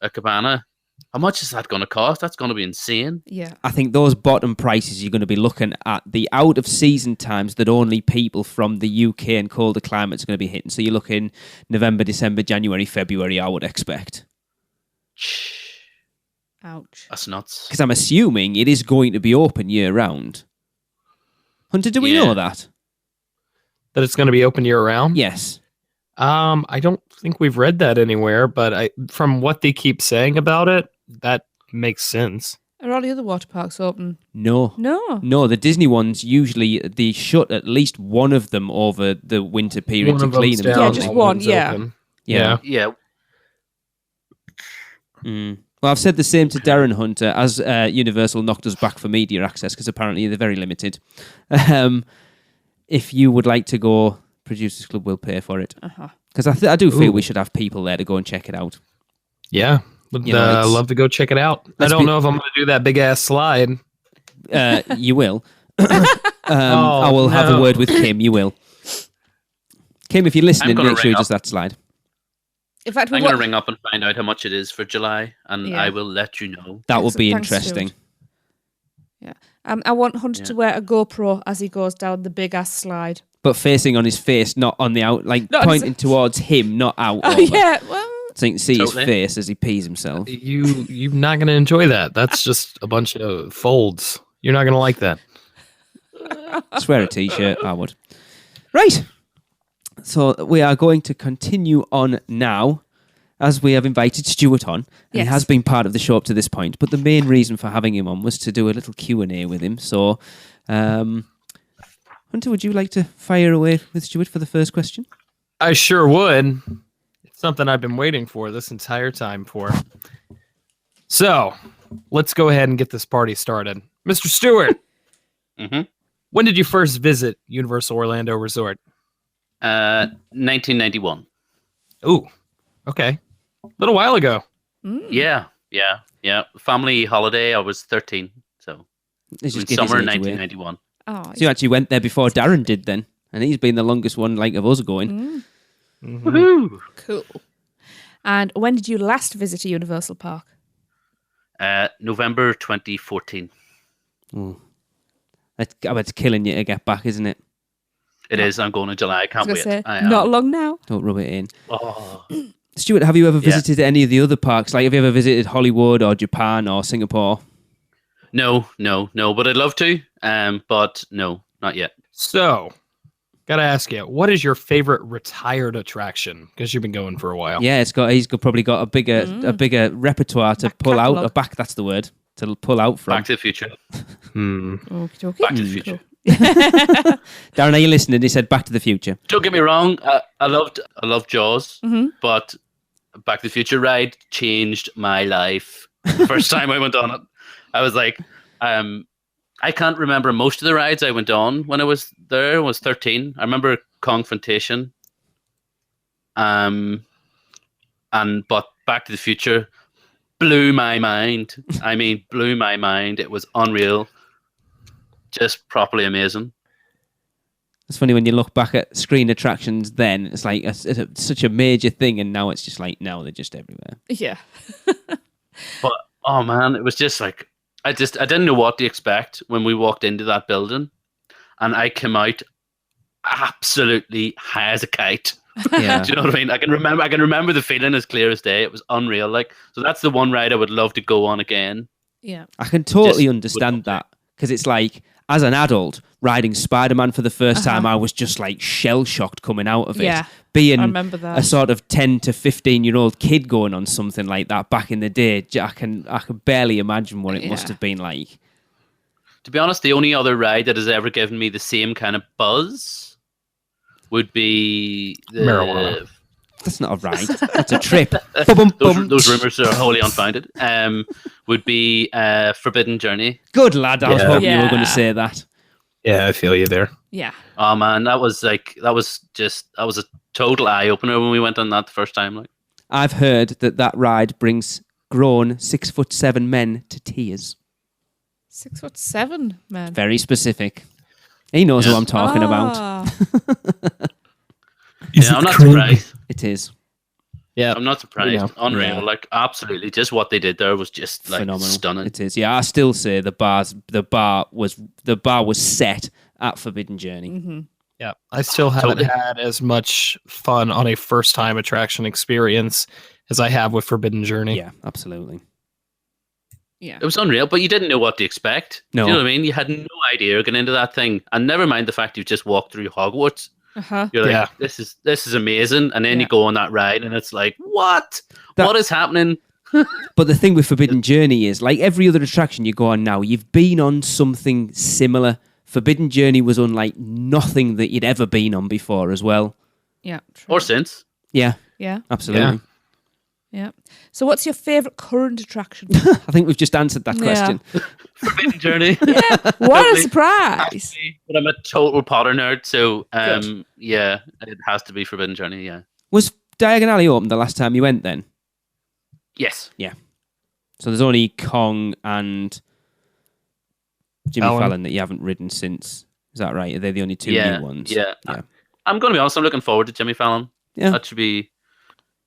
a cabana, how much is that going to cost? That's going to be insane.
Yeah.
I think those bottom prices you're going to be looking at the out of season times that only people from the UK and colder climates are going to be hitting. So you're looking November, December, January, February, I would expect.
Ouch.
That's nuts.
Because I'm assuming it is going to be open year round. Hunter, do we know that?
That it's going to be open year round?
Yes.
I don't think we've read that anywhere, but from what they keep saying about it, that makes sense.
Are all the other water parks open?
No. The Disney ones usually they shut at least one of them over the winter period to clean them.
Yeah, just one. Yeah.
Yeah. Well, I've said the same to Darren Hunter as Universal knocked us back for media access because apparently they're very limited. If you would like to go, Producers Club will pay for it. Because I do feel we should have people there to go and check it out.
Yeah. Would love to go check it out. I don't know if I'm going to do that big ass slide.
You will. I will have a word with Kim. You will. Kim, if you're listening, make sure you does that slide.
In fact,
I'm going to ring up and find out how much it is for July, and I will let you know.
That will be interesting.
Yeah. I want Hunter to wear a GoPro as he goes down the big ass slide.
But facing on his face, not on the out, like not pointing towards him, not out.
Oh, yeah. Well,
so you can see his face as he pees himself.
You're not going to enjoy that. That's just a bunch of folds. You're not going to like that.
Just wear a t-shirt, I would. Right. So we are going to continue on now, as we have invited Stuart on. And he has been part of the show up to this point. But the main reason for having him on was to do a little Q&A with him. So, Hunter, would you like to fire away with Stuart for the first question?
I sure would. It's something I've been waiting for this entire time for. So, let's go ahead and get this party started. Mr. Stewart, when did you first visit Universal Orlando Resort?
1991.
Ooh, okay. A little while ago.
Yeah. Family holiday, I was 13, so summer 1991.
Oh,
So you actually went there before Darren did then, and he's been the longest one of us going.
Woohoo!
cool. And when did you last visit a Universal Park?
November 2014.
It's killing you to get back, isn't it?
It is. I'm going in July. I can't wait.
Say, not long now.
Don't rub it in.
Oh.
Stuart, have you ever visited any of the other parks? Like, have you ever visited Hollywood or Japan or Singapore?
No, but I'd love to. But no, not yet.
So, gotta ask you, what is your favorite retired attraction? Because you've been going for a while.
Yeah, he's probably got a bigger repertoire to pull out. Or back, that's the word. To pull out from.
Back to the Future.
Okey-dokey.
Back to the Future.
Cool.
Darren, are you listening? He said Back to the Future.
Don't get me wrong. I loved Jaws, but Back to the Future ride changed my life. The first time I went on it, I was like, I can't remember most of the rides I went on when I was there. I was 13. I remember Confrontation. But Back to the Future blew my mind. I mean, blew my mind. It was unreal. Just properly amazing.
It's funny when you look back at screen attractions then, it's like it's such a major thing, and now it's just like, now they're just everywhere.
Yeah.
But, oh man, it was just like, I didn't know what to expect when we walked into that building, and I came out absolutely high as a kite.
Yeah.
Do you know what I mean? I can remember the feeling as clear as day. It was unreal. Like, so that's the one ride I would love to go on again.
Yeah.
I can totally understand that, because it's like, as an adult, riding Spider-Man for the first time, I was just like shell-shocked coming out of it.
Yeah,
Being
I remember that.
a sort of 10 to 15-year-old kid going on something like that back in the day, I can barely imagine what it must have been like.
To be honest, the only other ride that has ever given me the same kind of buzz would be the
Marijuana.
That's not a ride. That's a trip.
Those rumors are wholly unfounded. Would be Forbidden Journey.
Good lad. I was hoping you were going to
Yeah.
say that.
Yeah, I feel you there.
Yeah.
Oh man, that was a total eye opener when we went on that the first time. Like,
I've heard that ride brings grown 6'7" men to tears.
6'7", man.
Very specific. He knows who I'm talking about.
I'm not surprised.
It is.
Yeah,
I'm not surprised.
Yeah.
Unreal.
Yeah.
Like, absolutely. Just what they did there was just like
Phenomenal.
stunning.
It is. Yeah, I still say the bar was set at Forbidden Journey.
Mm-hmm.
Yeah, I still haven't had as much fun on a first-time attraction experience as I have with Forbidden Journey.
Yeah, absolutely.
Yeah.
It was unreal, but you didn't know what to expect.
No.
Do you know what I mean? You had no idea going into that thing. And never mind the fact you've just walked through Hogwarts.
Uh-huh.
You're like, this is amazing. And then you go on that ride and it's like, what? What is happening?
But the thing with Forbidden Journey is, like every other attraction you go on now, you've been on something similar. Forbidden Journey was unlike nothing that you'd ever been on before as well.
Yeah. True.
Or since.
Yeah.
Yeah.
Absolutely.
Yeah. So what's your favourite current attraction?
I think we've just answered that question.
Forbidden Journey.
Yeah. What a surprise.
But I'm a total Potter nerd, so yeah, it has to be Forbidden Journey, yeah.
Was Diagon Alley open the last time you went then?
Yes.
Yeah. So there's only Kong and Jimmy Fallon that you haven't ridden since. Is that right? Are they the only two new ones?
Yeah. I'm going to be honest, I'm looking forward to Jimmy Fallon.
Yeah.
That should be,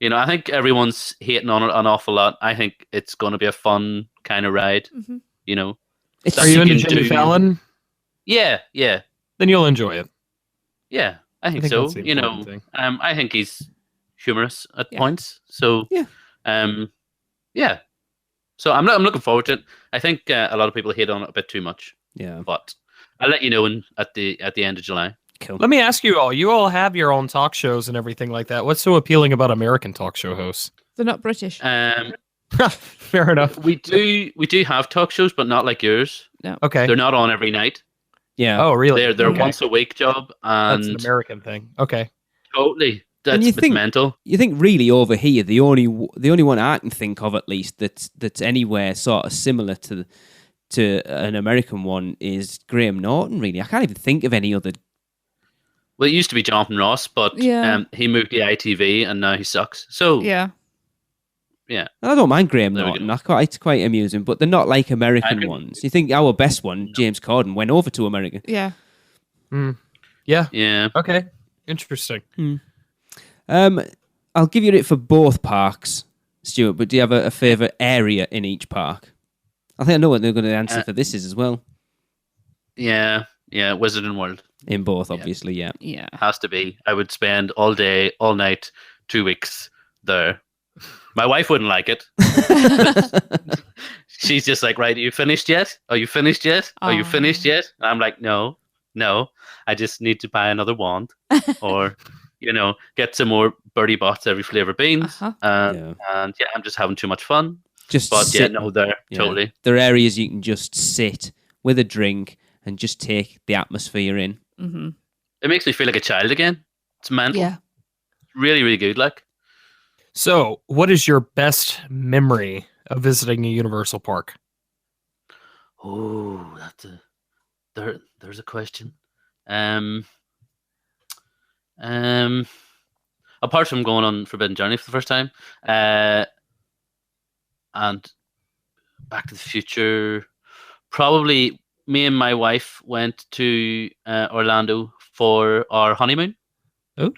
I think everyone's hating on it an awful lot. I think it's going to be a fun kind of ride,
Mm-hmm.
Are you into Jimmy Fallon?
Yeah.
Then you'll enjoy it.
Yeah, I think so.
that's the important thing.
I think he's humorous at points. So, yeah. So I'm looking forward to it. I think a lot of people hate on it a bit too much.
Yeah.
But I'll let you know at the end of July.
Cool.
Let me ask you all. You all have your own talk shows and everything like that. What's so appealing about American talk show hosts?
They're not British.
Fair enough.
We do have talk shows, but not like yours.
No.
Okay.
They're not on every night.
Yeah.
Oh, really?
They're once a week job, and
That's an American thing. Okay.
Totally. It's mental.
You think really over here, the only one I can think of at least that's anywhere sort of similar to an American one is Graham Norton. Really, I can't even think of any other.
Well, it used to be Jonathan Ross, but he moved to ITV and now he sucks. So
yeah.
I don't mind Graham Norton. It's quite amusing, but they're not like American ones. You think our best one, James Corden, went over to America?
Yeah.
Yeah. Okay. Interesting.
I'll give you it for both parks, Stuart, but do you have a favourite area in each park? I think I know what they're going to answer for this is as well.
Yeah, Wizarding World.
In both, obviously, yeah.
Yeah.
Has to be. I would spend all day, all night, 2 weeks there. My wife wouldn't like it. She's just like, right, are you finished yet? Are you finished yet? Are you finished yet? And I'm like, no. I just need to buy another wand or, get some more Birdie Bots every flavour beans. And I'm just having too much fun. Totally.
There are areas you can just sit with a drink and just take the atmosphere in.
Mm-hmm.
It makes me feel like a child again. It's mental.
Yeah.
Really, really good.
So, what is your best memory of visiting a Universal Park?
Oh, there's a question. Apart from going on Forbidden Journey for the first time, and Back to the Future, probably me and my wife went to Orlando for our honeymoon.
Oh,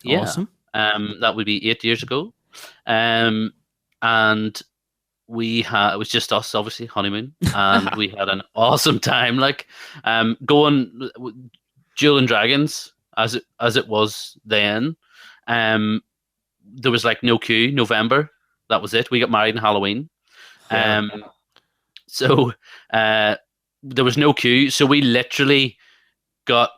yeah.
Awesome.
That would be 8 years ago. And it was just us, obviously, honeymoon. And we had an awesome time. Going Jewel and Dragons as it was then. There was no queue. November, that was it. We got married in Halloween. So there was no queue. So we literally got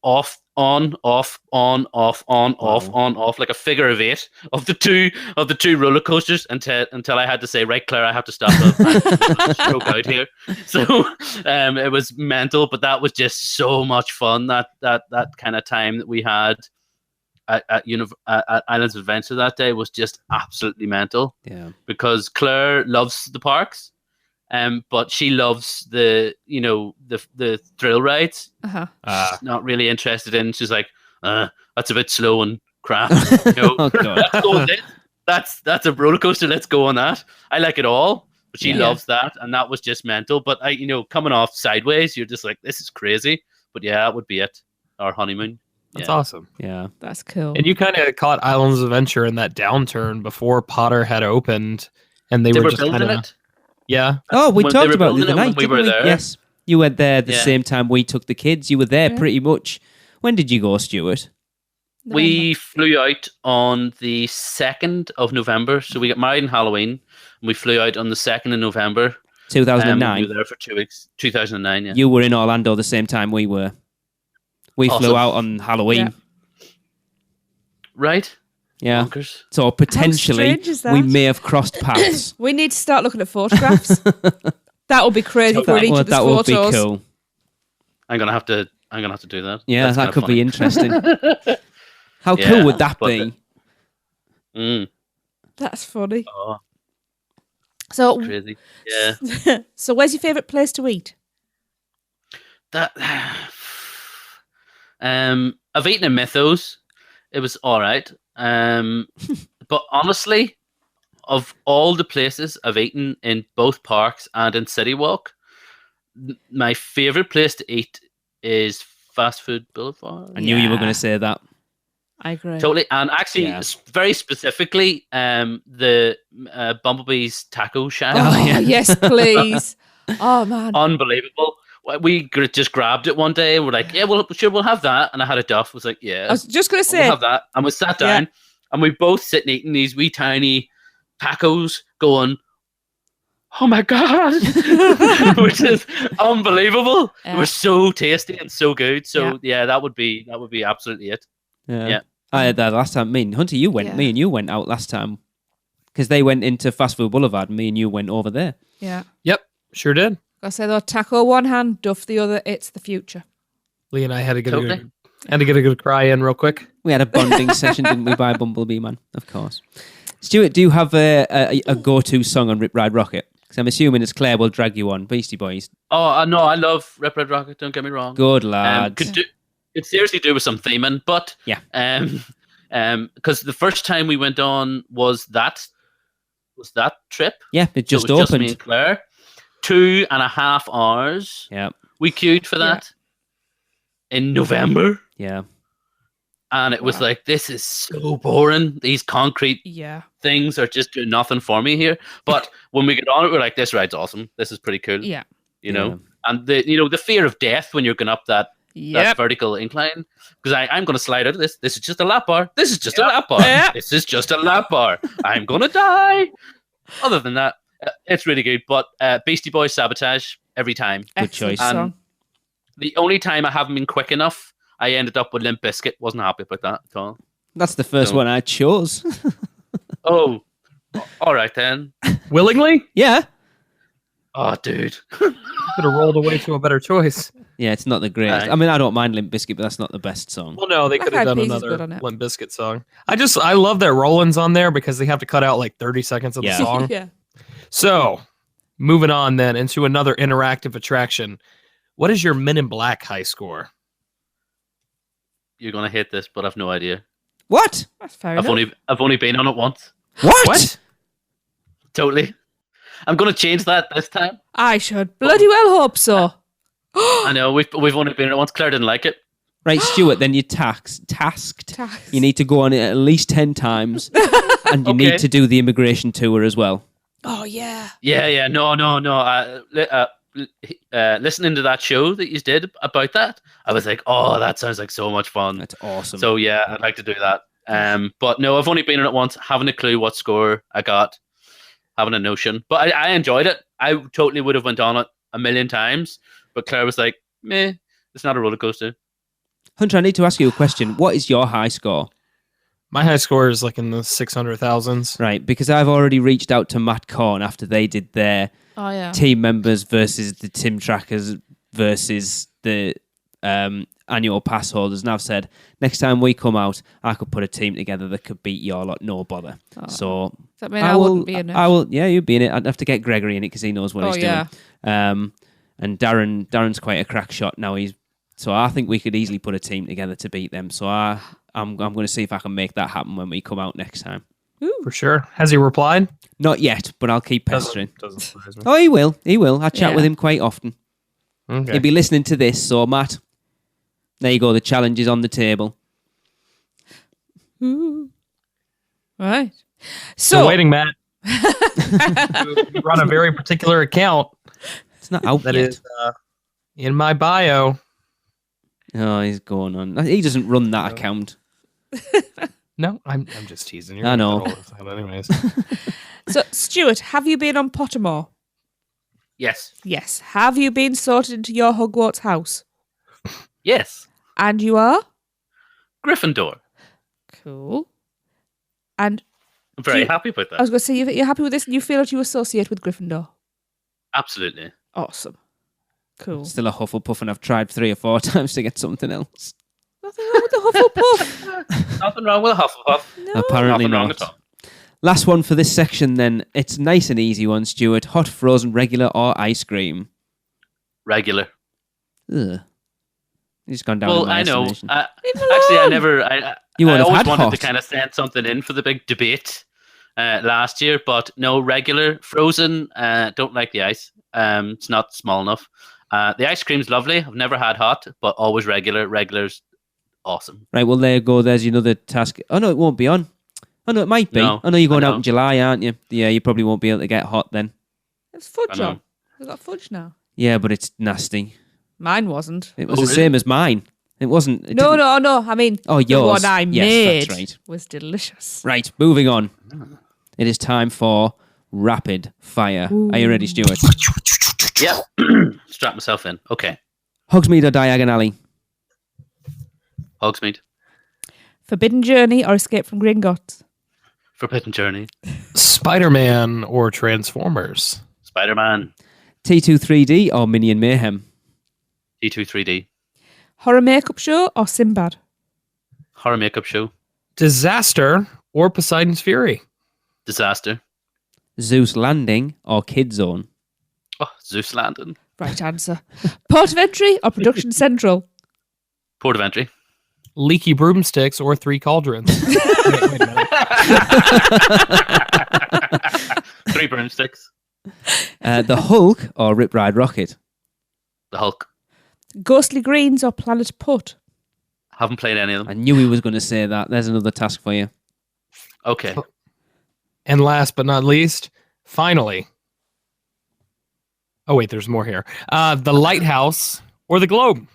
off, on, off, on, off, on, off, on, off, like a figure of 8 of the two roller coasters until I had to say, right, Claire, I have to stop and stroke out here. So it was mental, but that was just so much fun. That kind of time that we had at Islands of Adventure that day was just absolutely mental.
Yeah,
because Claire loves the parks. But she loves the thrill rides. She's not really interested in. She's like, that's a bit slow and crap. Let's go on this. That's a roller coaster. Let's go on that. I like it all, but she loves that, and that was just mental. But coming off Sideways, you're just like, this is crazy. But yeah, that would be it. Our honeymoon.
That's awesome.
Yeah,
that's cool.
And you kind of caught Islands of Adventure in that downturn before Potter had opened, and they were just
building
kind of.
it.
Yeah.
Oh, we talked about it the other night.
We were there.
Yes. You were there the same time we took the kids. You were there pretty much. When did you go, Stuart?
We flew out on the 2nd of November. So we got married in Halloween. And we flew out on the 2nd of November.
2009.
We were there for 2 weeks. 2009, yeah.
You were in Orlando the same time we were. We flew out on Halloween.
Yeah.
Right?
Yeah.
Bonkers.
So potentially we may have crossed paths.
We need to start looking at photographs. That would be crazy for each of the photos.
That would be cool.
I'm gonna have to do that.
Yeah, that could be interesting. How cool would that be?
That's funny.
Oh,
so
crazy. Yeah.
So where's your favourite place to eat?
I've eaten in Mythos. It was all right. But honestly, of all the places I've eaten in both parks and in City Walk, my favorite place to eat is Fast Food Boulevard.
I knew you were going to say that.
I agree.
Totally. And actually, very specifically, the Bumblebee's Taco Shack.
Oh, yes, please. Oh, man.
Unbelievable. We just grabbed it one day and we're like, yeah, well, sure, we'll have that. And I had a duff. Was like, yeah.
I was just going to say.
We'll have that. And we sat down and we both sitting eating these wee tiny tacos going, oh my God. Which is unbelievable. It was so tasty and so good. So yeah, that would be absolutely it. Yeah.
I had that last time. Me and Hunter, me and you went out last time because they went into Fast Food Boulevard and me and you went over there.
Yeah.
Yep. Sure did.
I say though, taco one hand, duff the other. It's the future.
Lee and I had to go Had to get a good cry in real quick.
We had a bonding session, didn't we, by Bumblebee Man? Of course. Stuart, do you have a go-to song on Rip Ride Rocket? Because I'm assuming it's Claire will drag you on. Beastie Boys.
Oh, no, I love Rip Ride Rocket, don't get me wrong.
Good lad.
Could seriously do with some theming, but
yeah.
Because the first time we went on was that trip.
Yeah, it just
opened.
Just
me and Claire. 2.5 hours.
Yeah.
We queued for that in November.
Yeah.
And it was like, this is so boring. These concrete things are just doing nothing for me here. But when we get on it, we're like, this ride's awesome. This is pretty cool.
Yeah.
You know? And the fear of death when you're going up that vertical incline. Because I'm going to slide out of this. This is just a lap bar. This is just a lap bar. This is just a lap bar. I'm going to die. Other than that, it's really good. But Beastie Boys Sabotage every time.
Good choice.
And the only time I haven't been quick enough, I ended up with Limp Bizkit. Wasn't happy about that at all.
That's the first one I chose.
Oh, all right then.
Willingly?
Yeah.
Oh, dude.
Could have rolled away to a better choice.
Yeah, it's not the greatest. I mean, I don't mind Limp Bizkit, but that's not the best song.
Well, no, they could have done another Limp Bizkit song. I love that Roland's on there because they have to cut out like 30 seconds of the song.
Yeah.
So, moving on then into another interactive attraction. What is your Men in Black high score?
You're gonna hate this, but I've no idea.
What?
That's fair enough.
I've only been on it once.
What?
Totally. I'm gonna change that this time.
I should bloody well hope so.
I know we've only been on it once. Claire didn't like it.
Right, Stuart. Then you're tasked. You need to go on it at least 10 times, and you need to do the immigration tour as well.
Oh yeah.
Yeah. No. Listening to that show that you did about that, I was like, oh, that sounds like so much fun.
That's awesome.
So yeah, I'd like to do that. But no, I've only been on it once, haven't a clue what score I got, having a notion. But I enjoyed it. I totally would have went on it a million times, but Claire was like, meh, it's not a roller coaster.
Hunter, I need to ask you a question. What is your high score?
My high score is like in the 600,000s.
Right, because I've already reached out to Matt Corn after they did their team members versus the Tim Trackers versus the annual pass holders, and I've said next time we come out, I could put a team together that could beat your lot, no bother. So
does that mean I wouldn't be in it?
I will. Yeah, you'd be in it. I'd have to get Gregory in it because he knows what he's doing. And Darren's quite a crack shot now. So I think we could easily put a team together to beat them. So I'm going to see if I can make that happen when we come out next time.
Ooh.
For sure. Has he replied?
Not yet, but I'll keep pestering.
Doesn't surprise me.
Oh, he will. I chat with him quite often.
Okay.
He'll be listening to this, so Matt, there you go. The challenge is on the table.
Ooh. Right.
So waiting, Matt. You run a very particular account.
It's not out
that
yet.
Is in my bio.
Oh, he's going on. He doesn't run that account.
No, I'm just teasing you.
I know.
Anyways.
So, Stuart, have you been on Pottermore?
Yes.
Yes. Have you been sorted into your Hogwarts house?
Yes.
And you are?
Gryffindor.
Cool. And
I'm very happy about that.
I was going to say, you're happy with this and you feel that you associate with Gryffindor?
Absolutely.
Awesome. Cool.
Still a Hufflepuff, and I've tried 3 or 4 times to get something else.
Nothing wrong with the Hufflepuff.
Nothing wrong with a Hufflepuff.
No.
Apparently
Nothing wrong
not.
at all.
Last one for this section then. It's nice and easy one, Stuart. Hot, frozen, regular, or ice cream?
Regular.
Ugh. You've just gone down
Well,
in my
I know.
estimation.
Actually, I never.
You would
I
have
always
had
wanted
hot.
to kind of send something in for the big debate last year, but no, regular. Frozen, don't like the ice. It's not small enough. The ice cream's lovely. I've never had hot, but always regular. Regular's awesome.
Right, well, there you go. There's another task. Oh, no, it won't be on. Oh, no, it might be.
No,
oh, no, you're going
I
out
know.
in July, aren't you? Yeah, you probably won't be able to get hot then.
It's fudge
I know.
on. We've got fudge now.
Yeah, but it's nasty.
Mine wasn't.
It was
Oh,
the
really?
same as mine. It wasn't. It
No.
didn't-
I mean,
Oh,
the
yours.
one I
Yes,
made
that's right.
was delicious.
Right, moving on. It is time for rapid fire. Are you ready, Stuart?
Yeah. Strap myself in. Okay.
Hogsmeade or Diagon Alley?
Hogsmeade.
Forbidden Journey or Escape from Gringotts?
Forbidden Journey.
Spider-Man or Transformers?
Spider-Man.
T2 3D or Minion Mayhem?
T2 3D.
Horror makeup show or Sinbad?
Horror makeup show.
Disaster or Poseidon's Fury?
Disaster.
Zeus Landing or Kid Zone?
Oh, Zeus Landing.
Right answer. Port of Entry or Production Central?
Port of Entry.
Leaky Broomsticks or Three Cauldrons? wait a minute.
3 broomsticks.
The Hulk or Rip Ride Rocket?
The Hulk.
Ghostly Greens or Planet Put?
Haven't played any of
I
them.
knew he was going to say that. There's another task for you.
Okay.
And last but not least, finally. Oh, wait, there's more here. The Lighthouse or the Globe?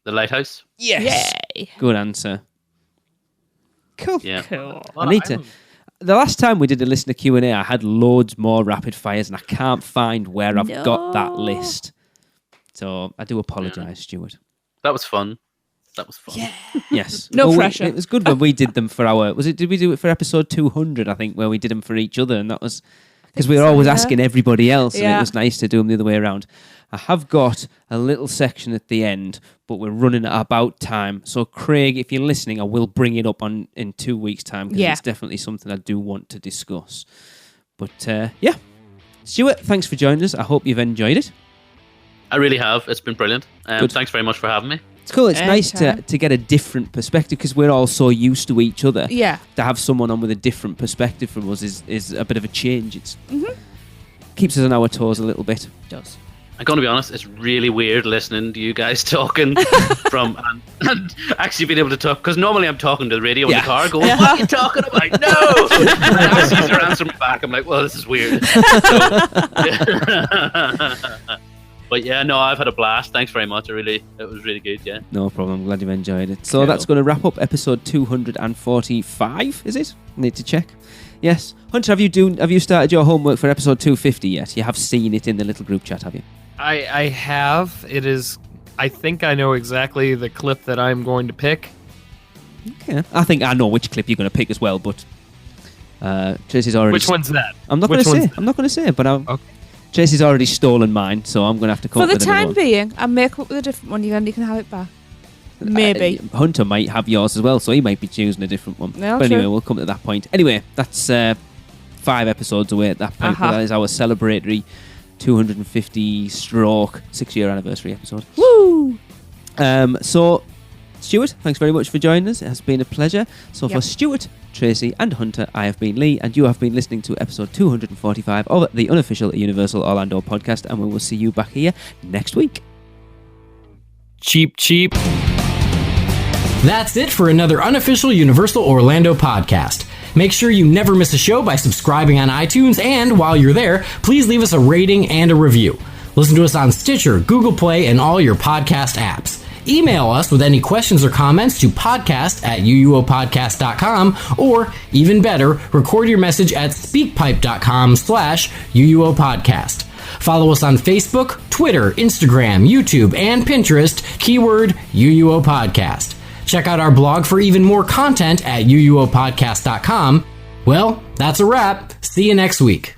The Lighthouse.
Yes.
Yay.
Good answer. Cool.
Yeah.
Cool.
I need to. The last time we did a listener Q&A, I had loads more rapid fires, and I can't find where I've got that list. So I do apologise, Stuart.
That was fun. Yeah.
Yes.
No pressure.
It was good when we did them for our. Did we do it for episode 200? I think where we did them for each other, and that was because we were always asking everybody else, and it was nice to do them the other way around. I have got a little section at the end, but we're running at about time. So, Craig, if you're listening, I will bring it up in 2 weeks' time because it's definitely something I do want to discuss. But yeah, Stuart, thanks for joining us. I hope you've enjoyed it.
I really have. It's been brilliant. Thanks very much for having me.
It's cool. It's nice to get a different perspective because we're all so used to each other.
Yeah.
To have someone on with a different perspective from us is a bit of a change. It's keeps us on our toes a little bit.
It does.
I'm going to be honest, it's really weird listening to you guys talking and actually being able to talk, because normally I'm talking to the radio in the car going, what are you talking about? No! And actually they're answering me back. I'm like, well, this is weird. But yeah, no, I've had a blast. Thanks very much. It was really good, yeah.
No problem. I'm glad you've enjoyed it. So that's going to wrap up episode 245, is it? Need to check. Yes. Hunter, have you started your homework for episode 250 yet? You have seen it in the little group chat, have you?
I have. It is. I think I know exactly the clip that I'm going to pick.
Okay. I think I know which clip you're going to pick as well, but Tracey's already...
Which one's that?
I'm not going to say, but okay. Tracey's already stolen mine, so I'm going to have to come up with another one.
For the time being, I'll make up with a different one, and you can have it back. Maybe.
Hunter might have yours as well, so he might be choosing a different one.
Yeah,
but anyway, we'll come to that point. Anyway, that's 5 episodes away at that point. That is our celebratory 250 stroke 6-year anniversary episode.
Woo!
So, Stuart, thanks very much for joining us. It has been a pleasure. So for Stuart, Tracey and Hunter, I have been Lee, and you have been listening to episode 245 of the unofficial Universal Orlando podcast, and we will see you back here next week.
Cheap.
That's it for another unofficial Universal Orlando podcast. Make sure you never miss a show by subscribing on iTunes, and while you're there, please leave us a rating and a review. Listen to us on Stitcher, Google Play, and all your podcast apps. Email us with any questions or comments to podcast@uuopodcast.com, or even better, record your message at speakpipe.com/uuopodcast. Follow us on Facebook, Twitter, Instagram, YouTube, and Pinterest, keyword UUO Podcast. Check out our blog for even more content at uuopodcast.com. Well, that's a wrap. See you next week.